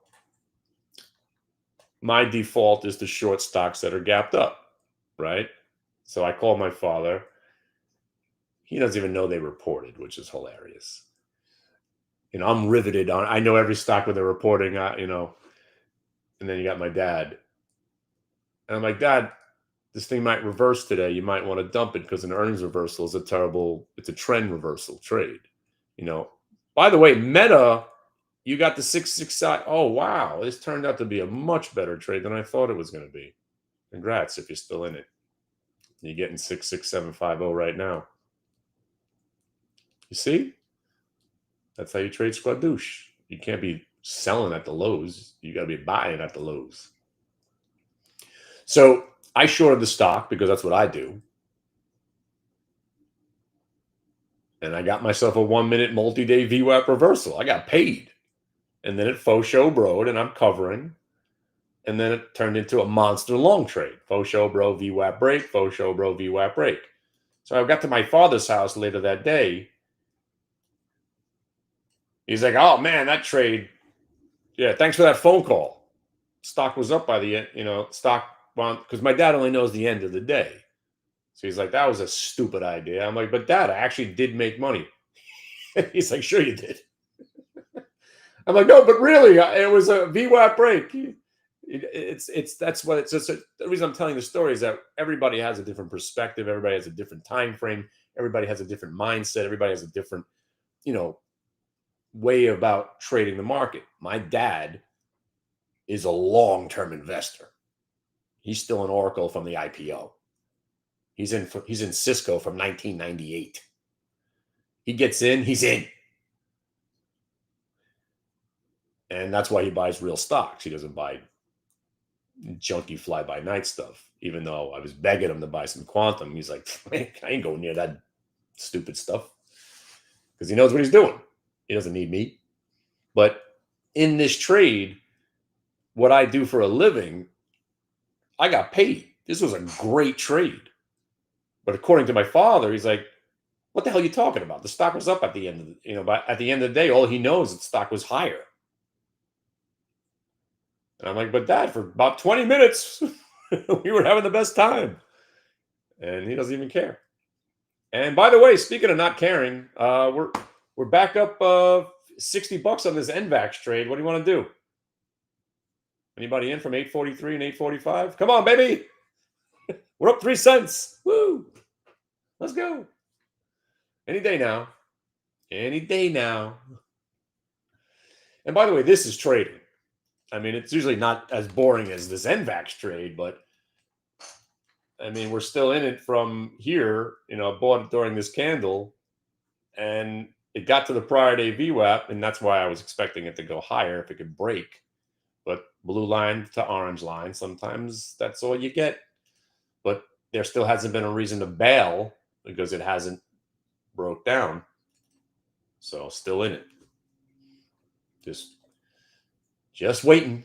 my default is to short stocks that are gapped up, right? So I called my father. He doesn't even know they reported, which is hilarious. I'm riveted on. I know every stock when they're reporting. And then you got my dad, and I'm like, Dad, this thing might reverse today. You might want to dump it because an earnings reversal is it's a trend reversal trade. By the way, Meta, you got the 665. Oh, wow. This turned out to be a much better trade than I thought it was going to be. Congrats if you're still in it. You're getting 66750 right now. You see? That's how you trade Squadouche. You can't be selling at the lows. You got to be buying at the lows. So I shorted the stock because that's what I do. And I got myself a 1-minute multi-day VWAP reversal. I got paid. And then it faux show broed, and I'm covering. And then it turned into a monster long trade. Faux show bro, VWAP break, faux show bro, VWAP break. So I got to my father's house later that day. He's like, oh, man, that trade. Yeah, thanks for that phone call. Stock was up by the end, stock wound, because my dad only knows the end of the day. So he's like, that was a stupid idea. I'm like, but Dad, I actually did make money. He's like, sure you did. I'm like, no, but really, it was a VWAP break. The reason I'm telling the story is that everybody has a different perspective. Everybody has a different time frame. Everybody has a different mindset. Everybody has a different, way about trading the market. My dad is a long-term investor. He's still in Oracle from the IPO. He's in Cisco from 1998. He gets in, he's in. And that's why he buys real stocks. He doesn't buy junky fly-by-night stuff. Even though I was begging him to buy some quantum, he's like, I ain't going near that stupid stuff. Because he knows what he's doing. He doesn't need me. But in this trade, what I do for a living, I got paid. This was a great trade. But according to my father, he's like, what the hell are you talking about? The stock was up at the end of at the end of the day, all he knows is the stock was higher. And I'm like, but Dad, for about 20 minutes, we were having the best time. And he doesn't even care. And by the way, speaking of not caring, we're back up $60 on this NVAX trade. What do you want to do? Anybody in from 843 and 845? Come on, baby. We're up 3 cents. Woo. Let's go. Any day now. Any day now. And by the way, this is trading. I mean, it's usually not as boring as this NVAX trade, but I mean, we're still in it from here. Bought it during this candle, and it got to the prior day VWAP, and that's why I was expecting it to go higher if it could break. But blue line to orange line, sometimes that's all you get. But there still hasn't been a reason to bail because it hasn't broke down. So still in it. Just waiting.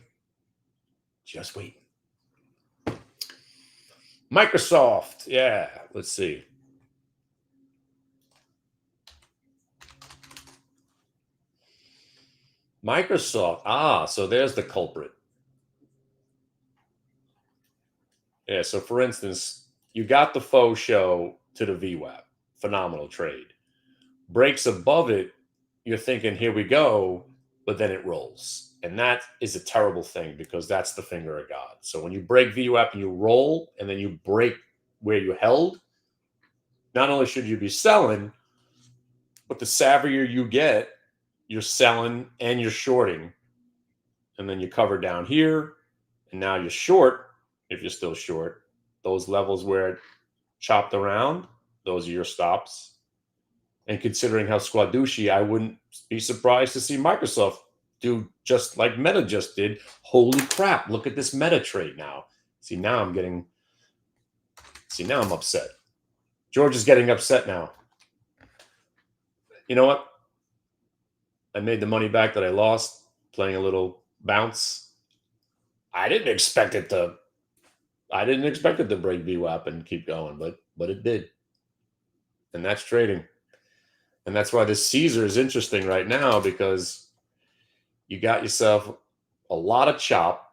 Just waiting. Microsoft. Yeah, let's see. Microsoft. So there's the culprit. Yeah, so for instance, you got the faux show to the VWAP. Phenomenal trade. Breaks above it, you're thinking, here we go, but then it rolls. And that is a terrible thing because that's the finger of God. So when you break VWAP and you roll and then you break where you held, not only should you be selling, but the savvier you get, you're selling and you're shorting. And then you cover down here, and now you're short. If you're still short, those levels where it chopped around, those are your stops. And considering how squadouche, I wouldn't be surprised to see Microsoft do just like Meta just did. Holy crap, look at this Meta trade now. Now I'm upset. George is getting upset now. You know what? I made the money back that I lost playing a little bounce. I didn't expect it to break VWAP and keep going, but it did. And that's trading. And that's why this Caesar is interesting right now, because you got yourself a lot of chop,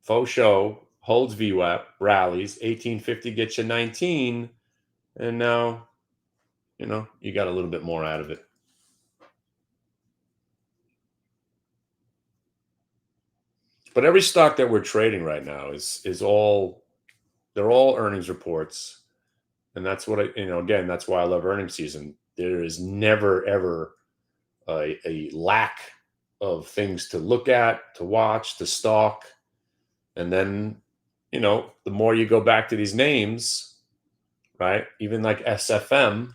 faux show, holds VWAP, rallies, 1850 gets you 19, and now, you know, you got a little bit more out of it. But every stock that we're trading right now is all, they're all earnings reports. And that's what again, that's why I love earnings season. There is never, ever a lack of things to look at, to watch, to stalk. And then, you know, the more you go back to these names, right? Even like SFM.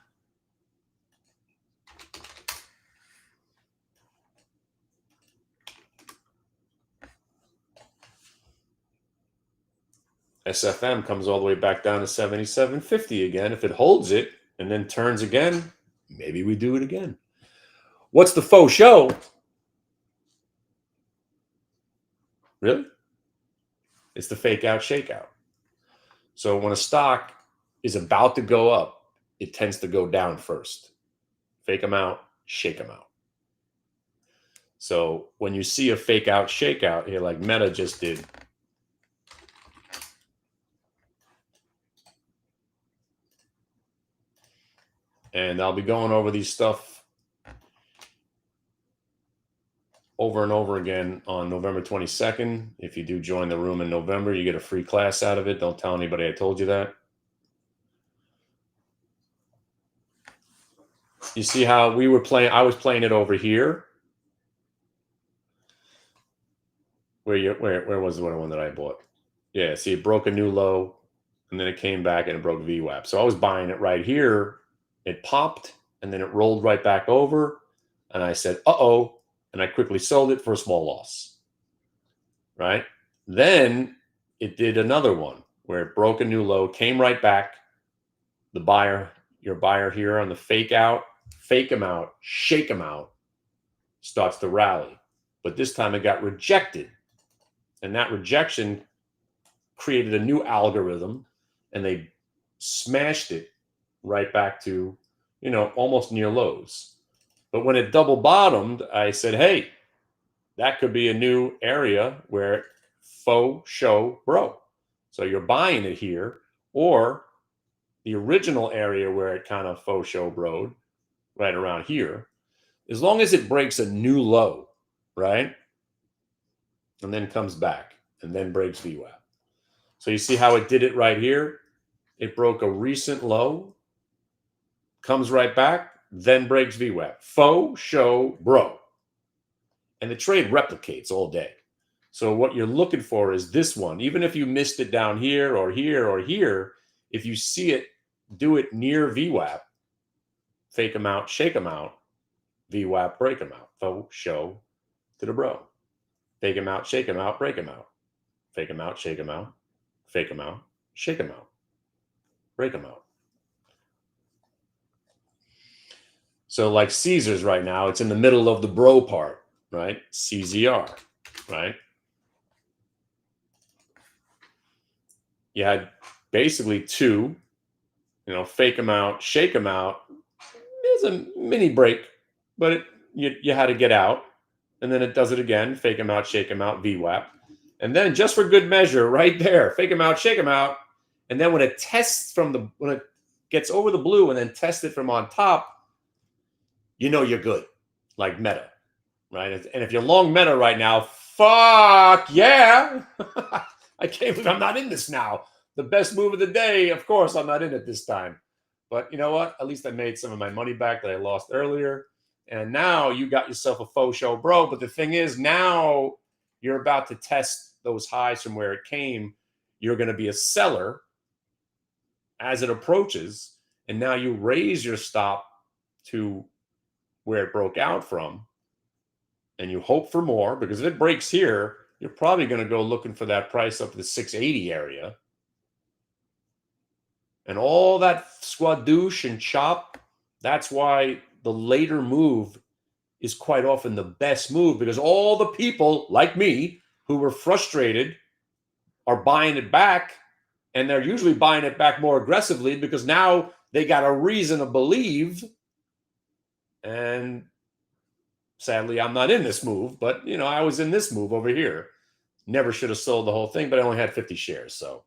SFM comes all the way back down to 77.50 again. If it holds it and then turns again, maybe we do it again. What's the faux show? Really? It's the fake out, shakeout. So when a stock is about to go up, it tends to go down first. Fake them out, shake them out. So when you see a fake out, shakeout here, like Meta just did, and I'll be going over these stuff over and over again on November 22nd. If you do join the room in November, you get a free class out of it. Don't tell anybody I told you that. You see how we were playing, I was playing it over here. Where was the one that I bought? Yeah, see, it broke a new low, and then it came back and it broke VWAP. So I was buying it right here. It popped, and then it rolled right back over, and I said, uh-oh, and I quickly sold it for a small loss, right? Then it did another one where it broke a new low, came right back. The buyer, your buyer here on the fake out, fake them out, shake them out, starts to rally. But this time it got rejected. And that rejection created a new algorithm, and they smashed it right back to, you know, almost near lows. But when it double bottomed, I said, hey, that could be a new area where faux show broke. So you're buying it here, or the original area where it kind of faux show broke, right around here, as long as it breaks a new low, right? And then comes back and then breaks VWAP. So you see how it did it right here? It broke a recent low, comes right back, then breaks VWAP. Faux show bro. And the trade replicates all day. So what you're looking for is this one. Even if you missed it down here or here or here, if you see it, do it near VWAP, fake them out, shake them out, VWAP, break them out. Faux show to the bro. Fake them out, shake them out, break them out. Fake them out, shake them out, fake them out, shake them out, break them out. So like Caesars right now, it's in the middle of the bro part, right? CZR, right? You had basically two, you know, fake them out, shake them out. It's a mini break, but you had to get out. And then it does it again, fake them out, shake them out, VWAP. And then just for good measure, right there, fake them out, shake them out. And then when it tests when it gets over the blue and then tests it from on top, you know you're good, like Meta, right? And if you're long Meta right now, fuck yeah. I can't believe I'm not in this now. The best move of the day, of course, I'm not in it this time. But you know what? At least I made some of my money back that I lost earlier. And now you got yourself a faux show, bro. But the thing is, now you're about to test those highs from where it came. You're going to be a seller as it approaches. And now you raise your stop to where it broke out from. And you hope for more, because if it breaks here, you're probably going to go looking for that price up to the 680 area. And all that squadouche and chop, that's why the later move is quite often the best move, because all the people like me who were frustrated are buying it back, and they're usually buying it back more aggressively because now they got a reason to believe. And sadly, I'm not in this move, but you know, I was in this move over here. Never should have sold the whole thing, but I only had 50 shares. So,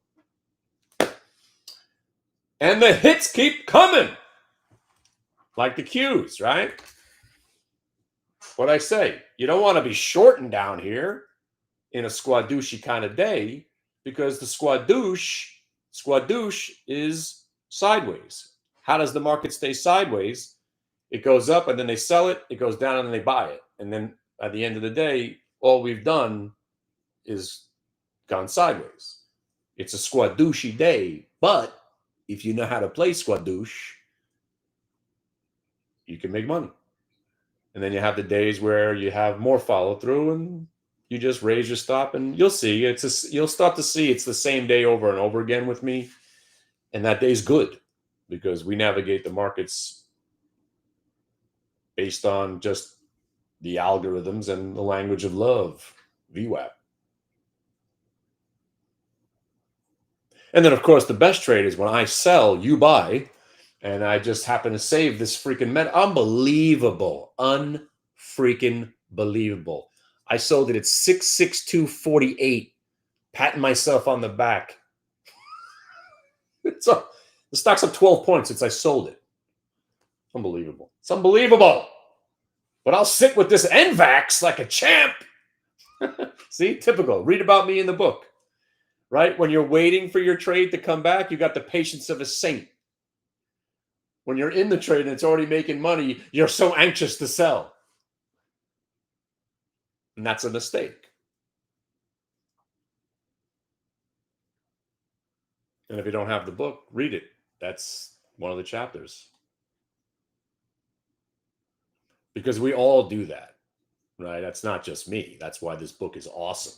and the hits keep coming, like the Qs, right? What I say, you don't want to be shorting down here in a squadouche kind of day, because the squadouche is sideways. How does the market stay sideways? It goes up and then they sell it. It goes down and then they buy it. And then at the end of the day, all we've done is gone sideways. It's a squadouche day, but if you know how to play squadouche, you can make money. And then you have the days where you have more follow through and you just raise your stop, and you'll see you'll start to see it's the same day over and over again with me. And that day's good because we navigate the markets based on just the algorithms and the language of love, VWAP. And then, of course, the best trade is when I sell, you buy, and I just happen to save this freaking meta. Unbelievable. Unfreaking believable. I sold it at 662.48, patting myself on the back. The stock's up 12 points since I sold it. Unbelievable. It's unbelievable. But I'll sit with this NVAX like a champ. See, typical. Read about me in the book. Right? When you're waiting for your trade to come back, you got the patience of a saint. When you're in the trade and it's already making money, you're so anxious to sell. And that's a mistake. And if you don't have the book, read it. That's one of the chapters. Because we all do that, right? That's not just me. That's why this book is awesome.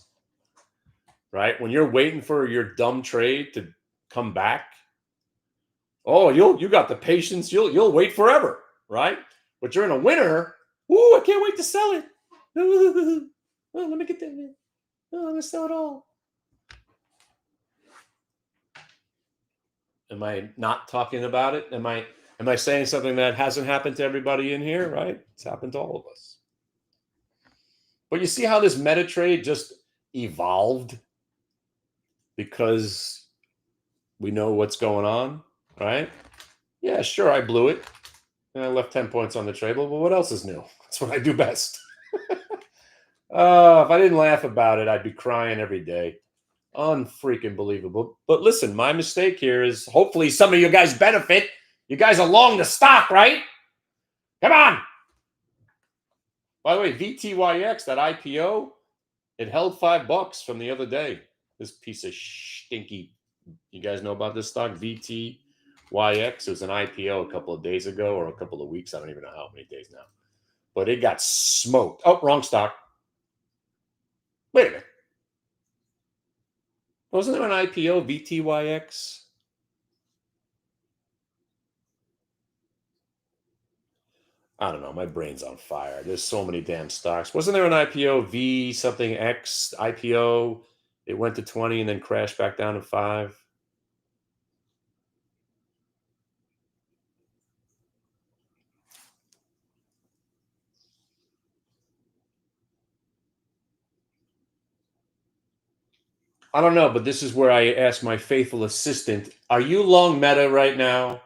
Right? When you're waiting for your dumb trade to come back, oh, you got the patience. You'll wait forever, right? But you're in a winter. Ooh, I can't wait to sell it. Oh, let me get that. Oh, I'm gonna sell it all. Am I not talking about it? Am I saying something that hasn't happened to everybody in here? Right? It's happened to all of us. But you see how this meta trade just evolved because we know what's going on, right? Yeah, sure, I blew it. And I left 10 points on the table, but what else is new? That's what I do best. If I didn't laugh about it, I'd be crying every day. Unfreaking believable. But listen, my mistake here is hopefully some of you guys benefit. You guys are long the stock, right? Come on. By the way, VTYX, that IPO, it held $5 from the other day. This piece of stinky, you guys know about this stock, VTYX? It was an IPO a couple of days ago or a couple of weeks. I don't even know how many days now. But it got smoked. Oh, wrong stock. Wait a minute. Wasn't there an IPO, VTYX? I don't know. My brain's on fire. There's so many damn stocks. Wasn't there an IPO, V something X IPO? It went to 20 and then crashed back down to 5. I don't know, but this is where I ask my faithful assistant, are you long meta right now?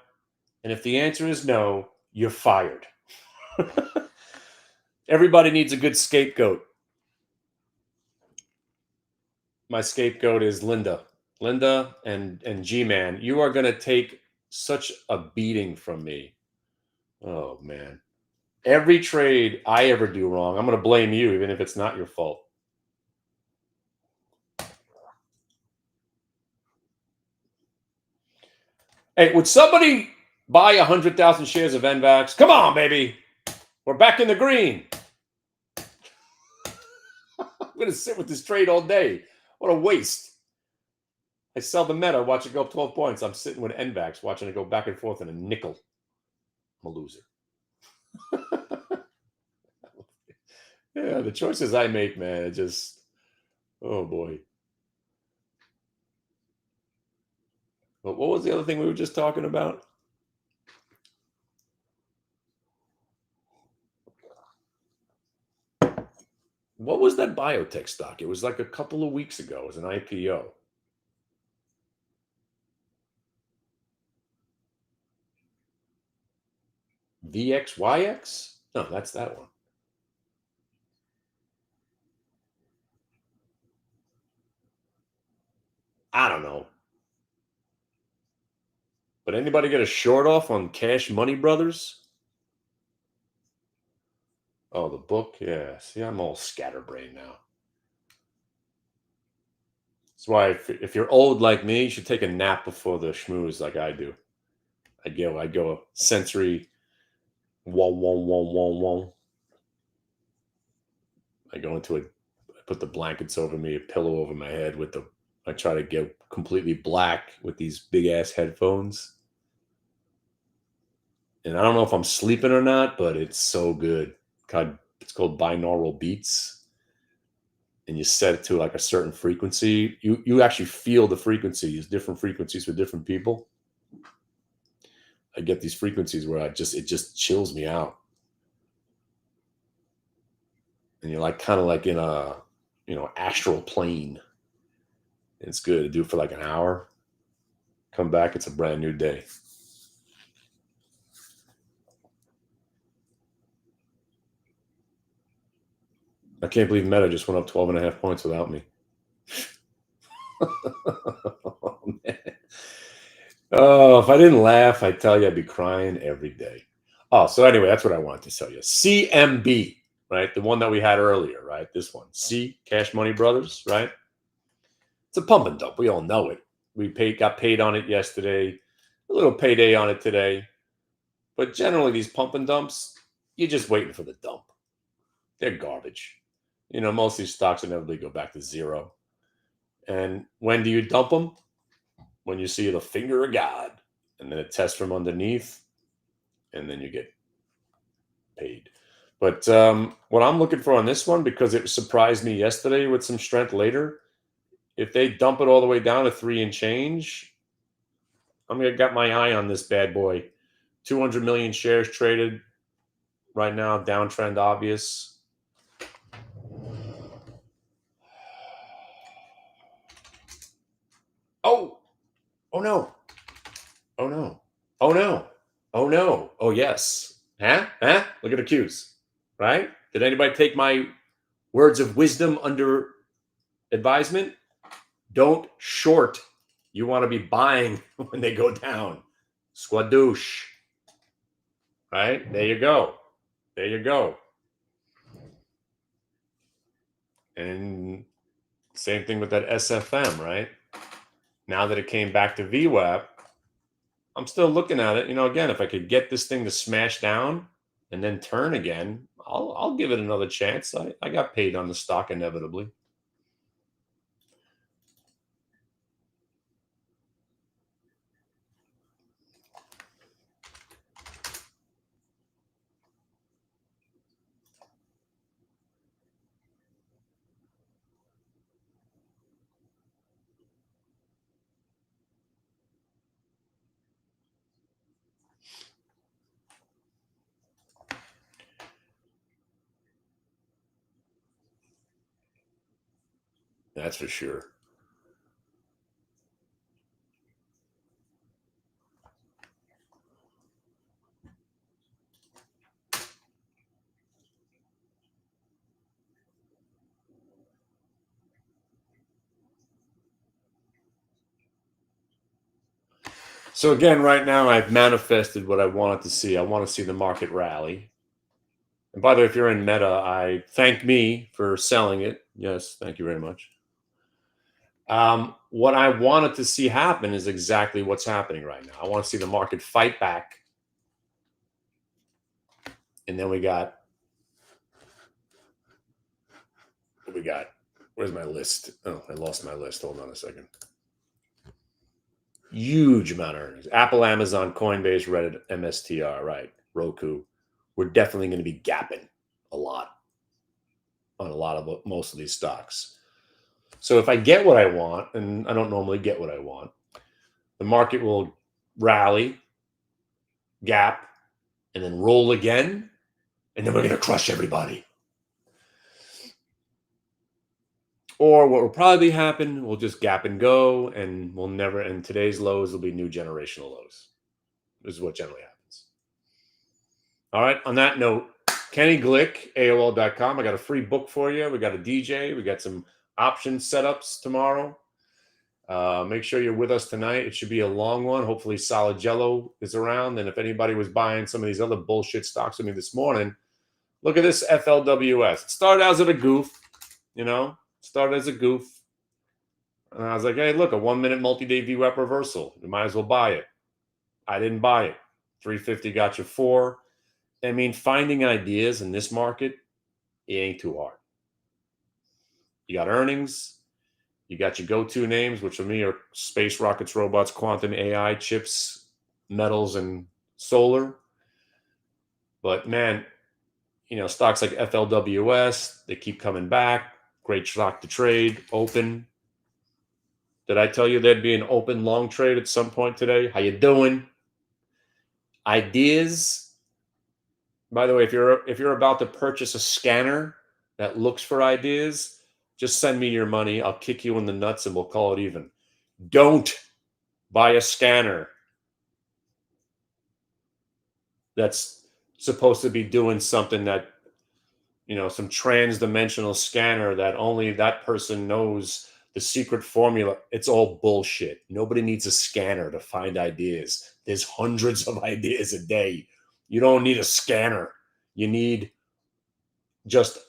And if the answer is no, you're fired. Everybody needs a good scapegoat. My scapegoat is Linda. Linda and G-Man, you are going to take such a beating from me. Oh, man. Every trade I ever do wrong, I'm going to blame you, even if it's not your fault. Hey, would somebody buy 100,000 shares of NVAX? Come on, baby. We're back in the green. I'm going to sit with this trade all day. What a waste. I sell the meta, watch it go up 12 points. I'm sitting with NVAX, watching it go back and forth in a nickel. I'm a loser. Yeah, the choices I make, man, it just, oh boy. But what was the other thing we were just talking about? What was that biotech stock? It was like a couple of weeks ago. It was an IPO. VXYX? No, that's that one. I don't know. But anybody get a short off on Cash Money Brothers? Oh, the book? Yeah. See, I'm all scatterbrained now. That's why if you're old like me, you should take a nap before the schmooze like I do. I go a sensory wong. I go into it. I put the blankets over me, a pillow over my head I try to get completely black with these big ass headphones. And I don't know if I'm sleeping or not, but it's so good. God, it's called binaural beats. And you set it to like a certain frequency. You actually feel the frequencies, different frequencies for different people. I get these frequencies where it just chills me out. And you're like kind of like in a astral plane. It's good to do it for like an hour. Come back, it's a brand new day. I can't believe Meta just went up 12.5 points without me. Oh, man. Oh, if I didn't laugh, I tell you, I'd be crying every day. Oh, so anyway, that's what I wanted to tell you. CMB, right? The one that we had earlier, right? This one. Cash Money Brothers, right? It's a pump and dump. We all know it. We got paid on it yesterday. A little payday on it today. But generally, these pump and dumps, you're just waiting for the dump. They're garbage. Most of these stocks inevitably go back to zero. And when do you dump them? When you see the finger of God, and then it tests from underneath, and then you get paid. But what I'm looking for on this one, because it surprised me yesterday with some strength later, if they dump it all the way down to 3 and change, I'm going to got my eye on this bad boy. 200 million shares traded right now, downtrend obvious. Oh no. Oh no. Oh no. Oh no. Oh yes. Huh? Look at the cues. Right? Did anybody take my words of wisdom under advisement? Don't short. You want to be buying when they go down. Squadouche. Right? There you go. There you go. And same thing with that SFM, right? Now that it came back to VWAP, I'm still looking at it. Again, if I could get this thing to smash down and then turn again, I'll give it another chance. I got paid on the stock inevitably. That's for sure. So again, right now I've manifested what I wanted to see. I want to see the market rally. And by the way, if you're in Meta, I thank me for selling it. Yes, thank you very much. What I wanted to see happen is exactly what's happening right now. I want to see the market fight back. And then we got, where's my list? Oh, I lost my list. Hold on a second. Huge amount of earnings. Apple, Amazon, Coinbase, Reddit, MSTR, right? Roku. We're definitely going to be gapping a lot on most of these stocks. So if I get what I want, and I don't normally get what I want, the market will rally, gap, and then roll again, and then we're going to crush everybody. Or what will probably happen, we'll just gap and go, and we'll never, and today's lows will be new generational lows. This is what generally happens. All right. On that note, Kenny Glick, AOL.com. I got a free book for you. We got a DJ. We got some option setups tomorrow. Make sure you're with us tonight. It should be a long one. Hopefully Solid Jello is around. And if anybody was buying some of these other bullshit stocks with me this morning, look at this FLWS. It started out as a goof, started as a goof. And I was like, hey, look, a 1 minute multi-day VWAP reversal. You might as well buy it. I didn't buy it. 350 got you 4. I mean, finding ideas in this market, it ain't too hard. You got earnings. You got your go-to names, which for me are space, rockets, robots, quantum AI, chips, metals, and solar. But man, stocks like FLWS, they keep coming back. Great stock to trade, open. Did I tell you there'd be an open long trade at some point today? How you doing? Ideas. By the way, if you're about to purchase a scanner that looks for ideas, just send me your money. I'll kick you in the nuts and we'll call it even. Don't buy a scanner that's supposed to be doing something that, some trans-dimensional scanner that only that person knows the secret formula. It's all bullshit. Nobody needs a scanner to find ideas. There's hundreds of ideas a day. You don't need a scanner. You need just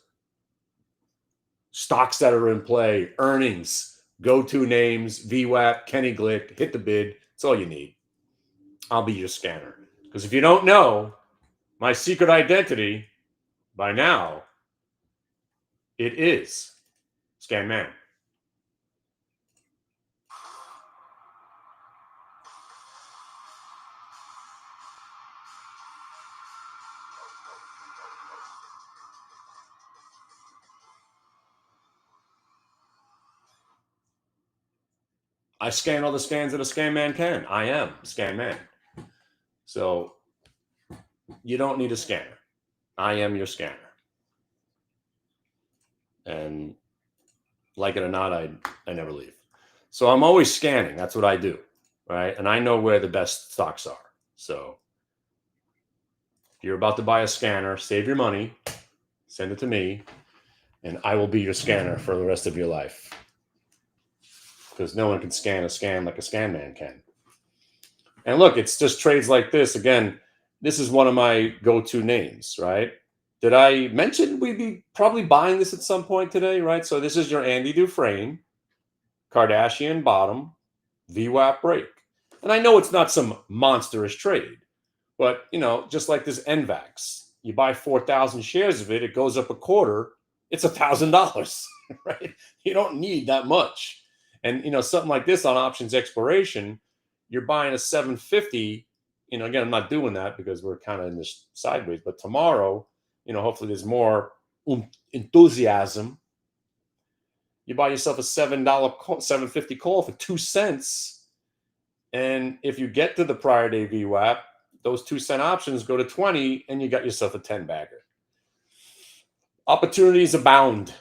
stocks that are in play, earnings, go-to names, VWAP, Kenny Glick, hit the bid. That's all you need. I'll be your scanner. Because if you don't know my secret identity by now, it is Scan Man. I scan all the scans that a Scan Man can. I am Scan Man. So you don't need a scanner. I am your scanner. And like it or not, I never leave. So I'm always scanning. That's what I do, right? And I know where the best stocks are. So if you're about to buy a scanner, save your money, send it to me, and I will be your scanner for the rest of your life. Because no one can scan a scan like a Scan Man can. And look, it's just trades like this. Again, this is one of my go-to names, right? Did I mention we'd be probably buying this at some point today, right? So this is your Andy Dufresne, Kardashian bottom, VWAP break. And I know it's not some monstrous trade, but, just like this NVAX, you buy 4,000 shares of it, it goes up a quarter, it's $1,000, right? You don't need that much. And, something like this on options exploration, you're buying a 750. Again, I'm not doing that because we're kind of in this sideways, but tomorrow, hopefully there's more enthusiasm. You buy yourself a $7.50 call for 2 cents. And if you get to the prior day VWAP, those 2 cent options go to 20 and you got yourself a 10 bagger. Opportunities abound.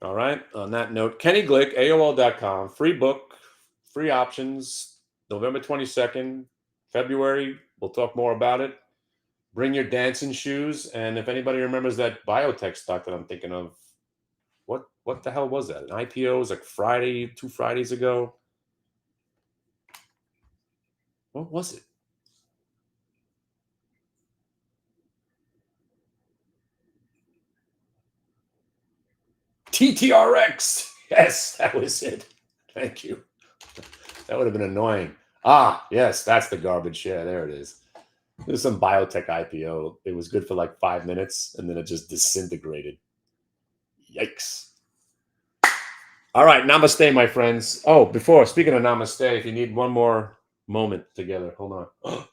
All right. On that note, Kenny Glick, AOL.com, free book, free options, November 22nd, February. We'll talk more about it. Bring your dancing shoes. And if anybody remembers that biotech stock that I'm thinking of, what the hell was that? An IPO was like Friday, 2 Fridays ago. What was it? TTRX. Yes, that was it. Thank you. That would have been annoying. Yes, that's the garbage. Yeah, there it is. There's some biotech IPO. It was good for like 5 minutes, and then it just disintegrated. Yikes. All right, namaste, my friends. Oh, speaking of namaste, if you need one more moment together, hold on.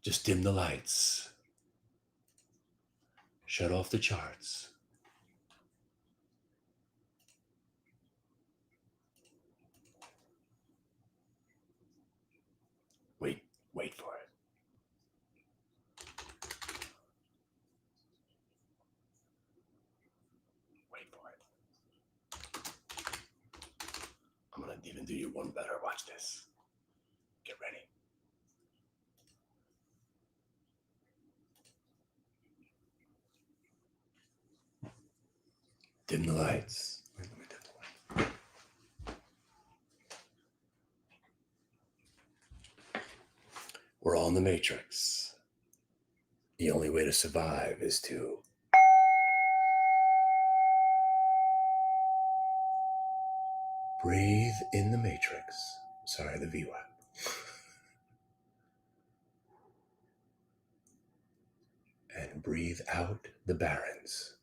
Just dim the lights. Shut off the charts. even do you one better. Watch this. Get ready. Dim the lights. Let me dim the light. We're all in the Matrix. The only way to survive is to breathe in the Matrix. Sorry, the VWAP. And breathe out the barons.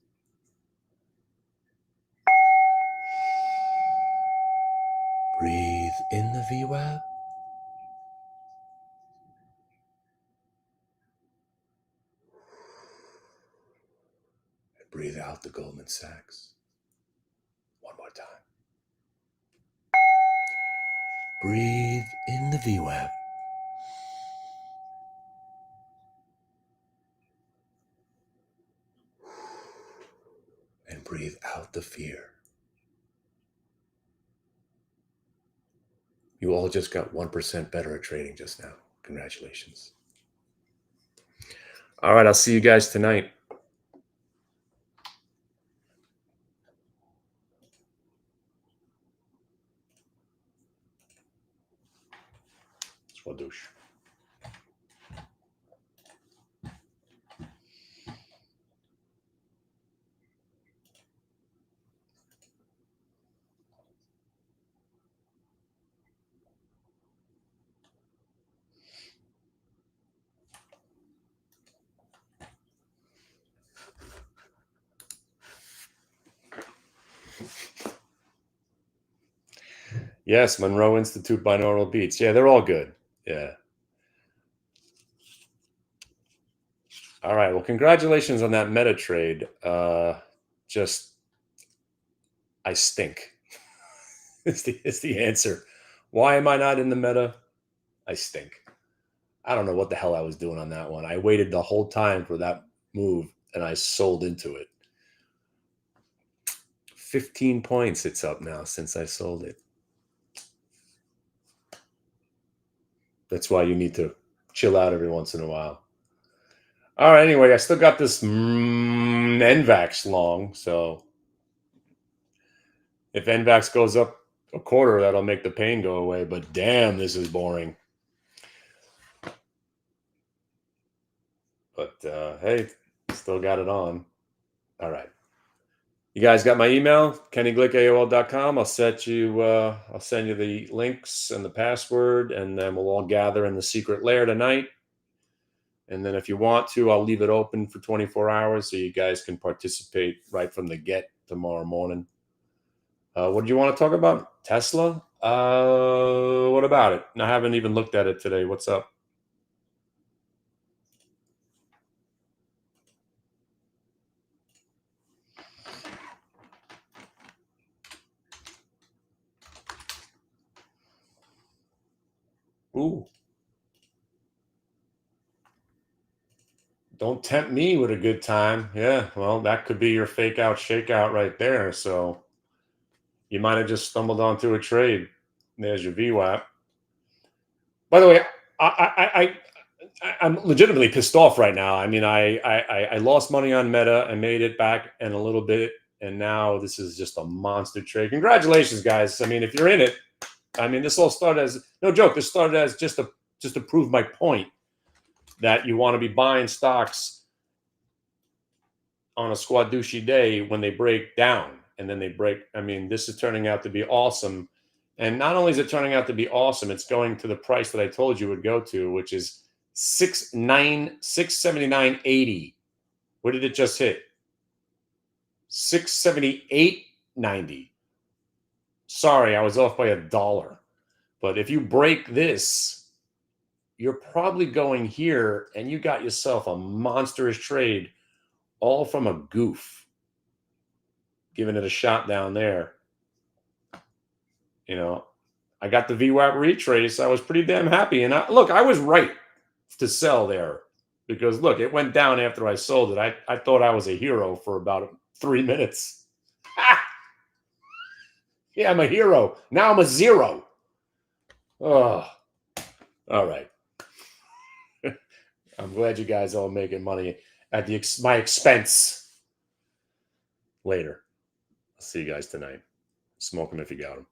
Breathe in the VWAP. And breathe out the Goldman Sachs. One more time. Breathe in the VWAP. And breathe out the fear. You all just got 1% better at trading just now. Congratulations. All right, I'll see you guys tonight. Swadoosh. Yes, Monroe Institute binaural beats. Yeah, they're all good. Yeah. All right. Well, congratulations on that meta trade. I stink. It's the answer. Why am I not in the meta? I stink. I don't know what the hell I was doing on that one. I waited the whole time for that move, and I sold into it. 15 points it's up now since I sold it. That's why you need to chill out every once in a while. All right, anyway, I still got this NVAX long, so if NVAX goes up a quarter, that'll make the pain go away, but damn, this is boring. But hey, still got it on. All right. You guys got my email, KennyGlick@AOL.com. I'll send you the links and the password, and then we'll all gather in the secret lair tonight. And then if you want to, I'll leave it open for 24 hours so you guys can participate right from the get tomorrow morning. What do you want to talk about? Tesla? What about it? I haven't even looked at it today. What's up? Ooh. Don't tempt me with a good time. Yeah, well, that could be your fake out, shakeout right there. So you might have just stumbled onto a trade. There's your VWAP. By the way, I'm legitimately pissed off right now. I mean, I lost money on Meta. I made it back in a little bit, and now this is just a monster trade. Congratulations, guys. I mean, if you're in it, I mean, this all started as, no joke, this started as just to prove my point that you want to be buying stocks on a squadouche day when they break down, and then they break. I mean, this is turning out to be awesome. And not only is it turning out to be awesome, it's going to the price that I told you would go to, which is $679.80. What did it just hit? $678.90. Sorry, I was off by $1. But if you break this, you're probably going here, and you got yourself a monstrous trade, all from a goof, giving it a shot down there. You know, I got the VWAP retrace. I was pretty damn happy. And I was right to sell there because, look, it went down after I sold it. I thought I was a hero for about 3 minutes. Yeah, I'm a hero. Now I'm a zero. Oh, all right. I'm glad you guys all making money at my expense later. I'll see you guys tonight. Smoke them if you got them.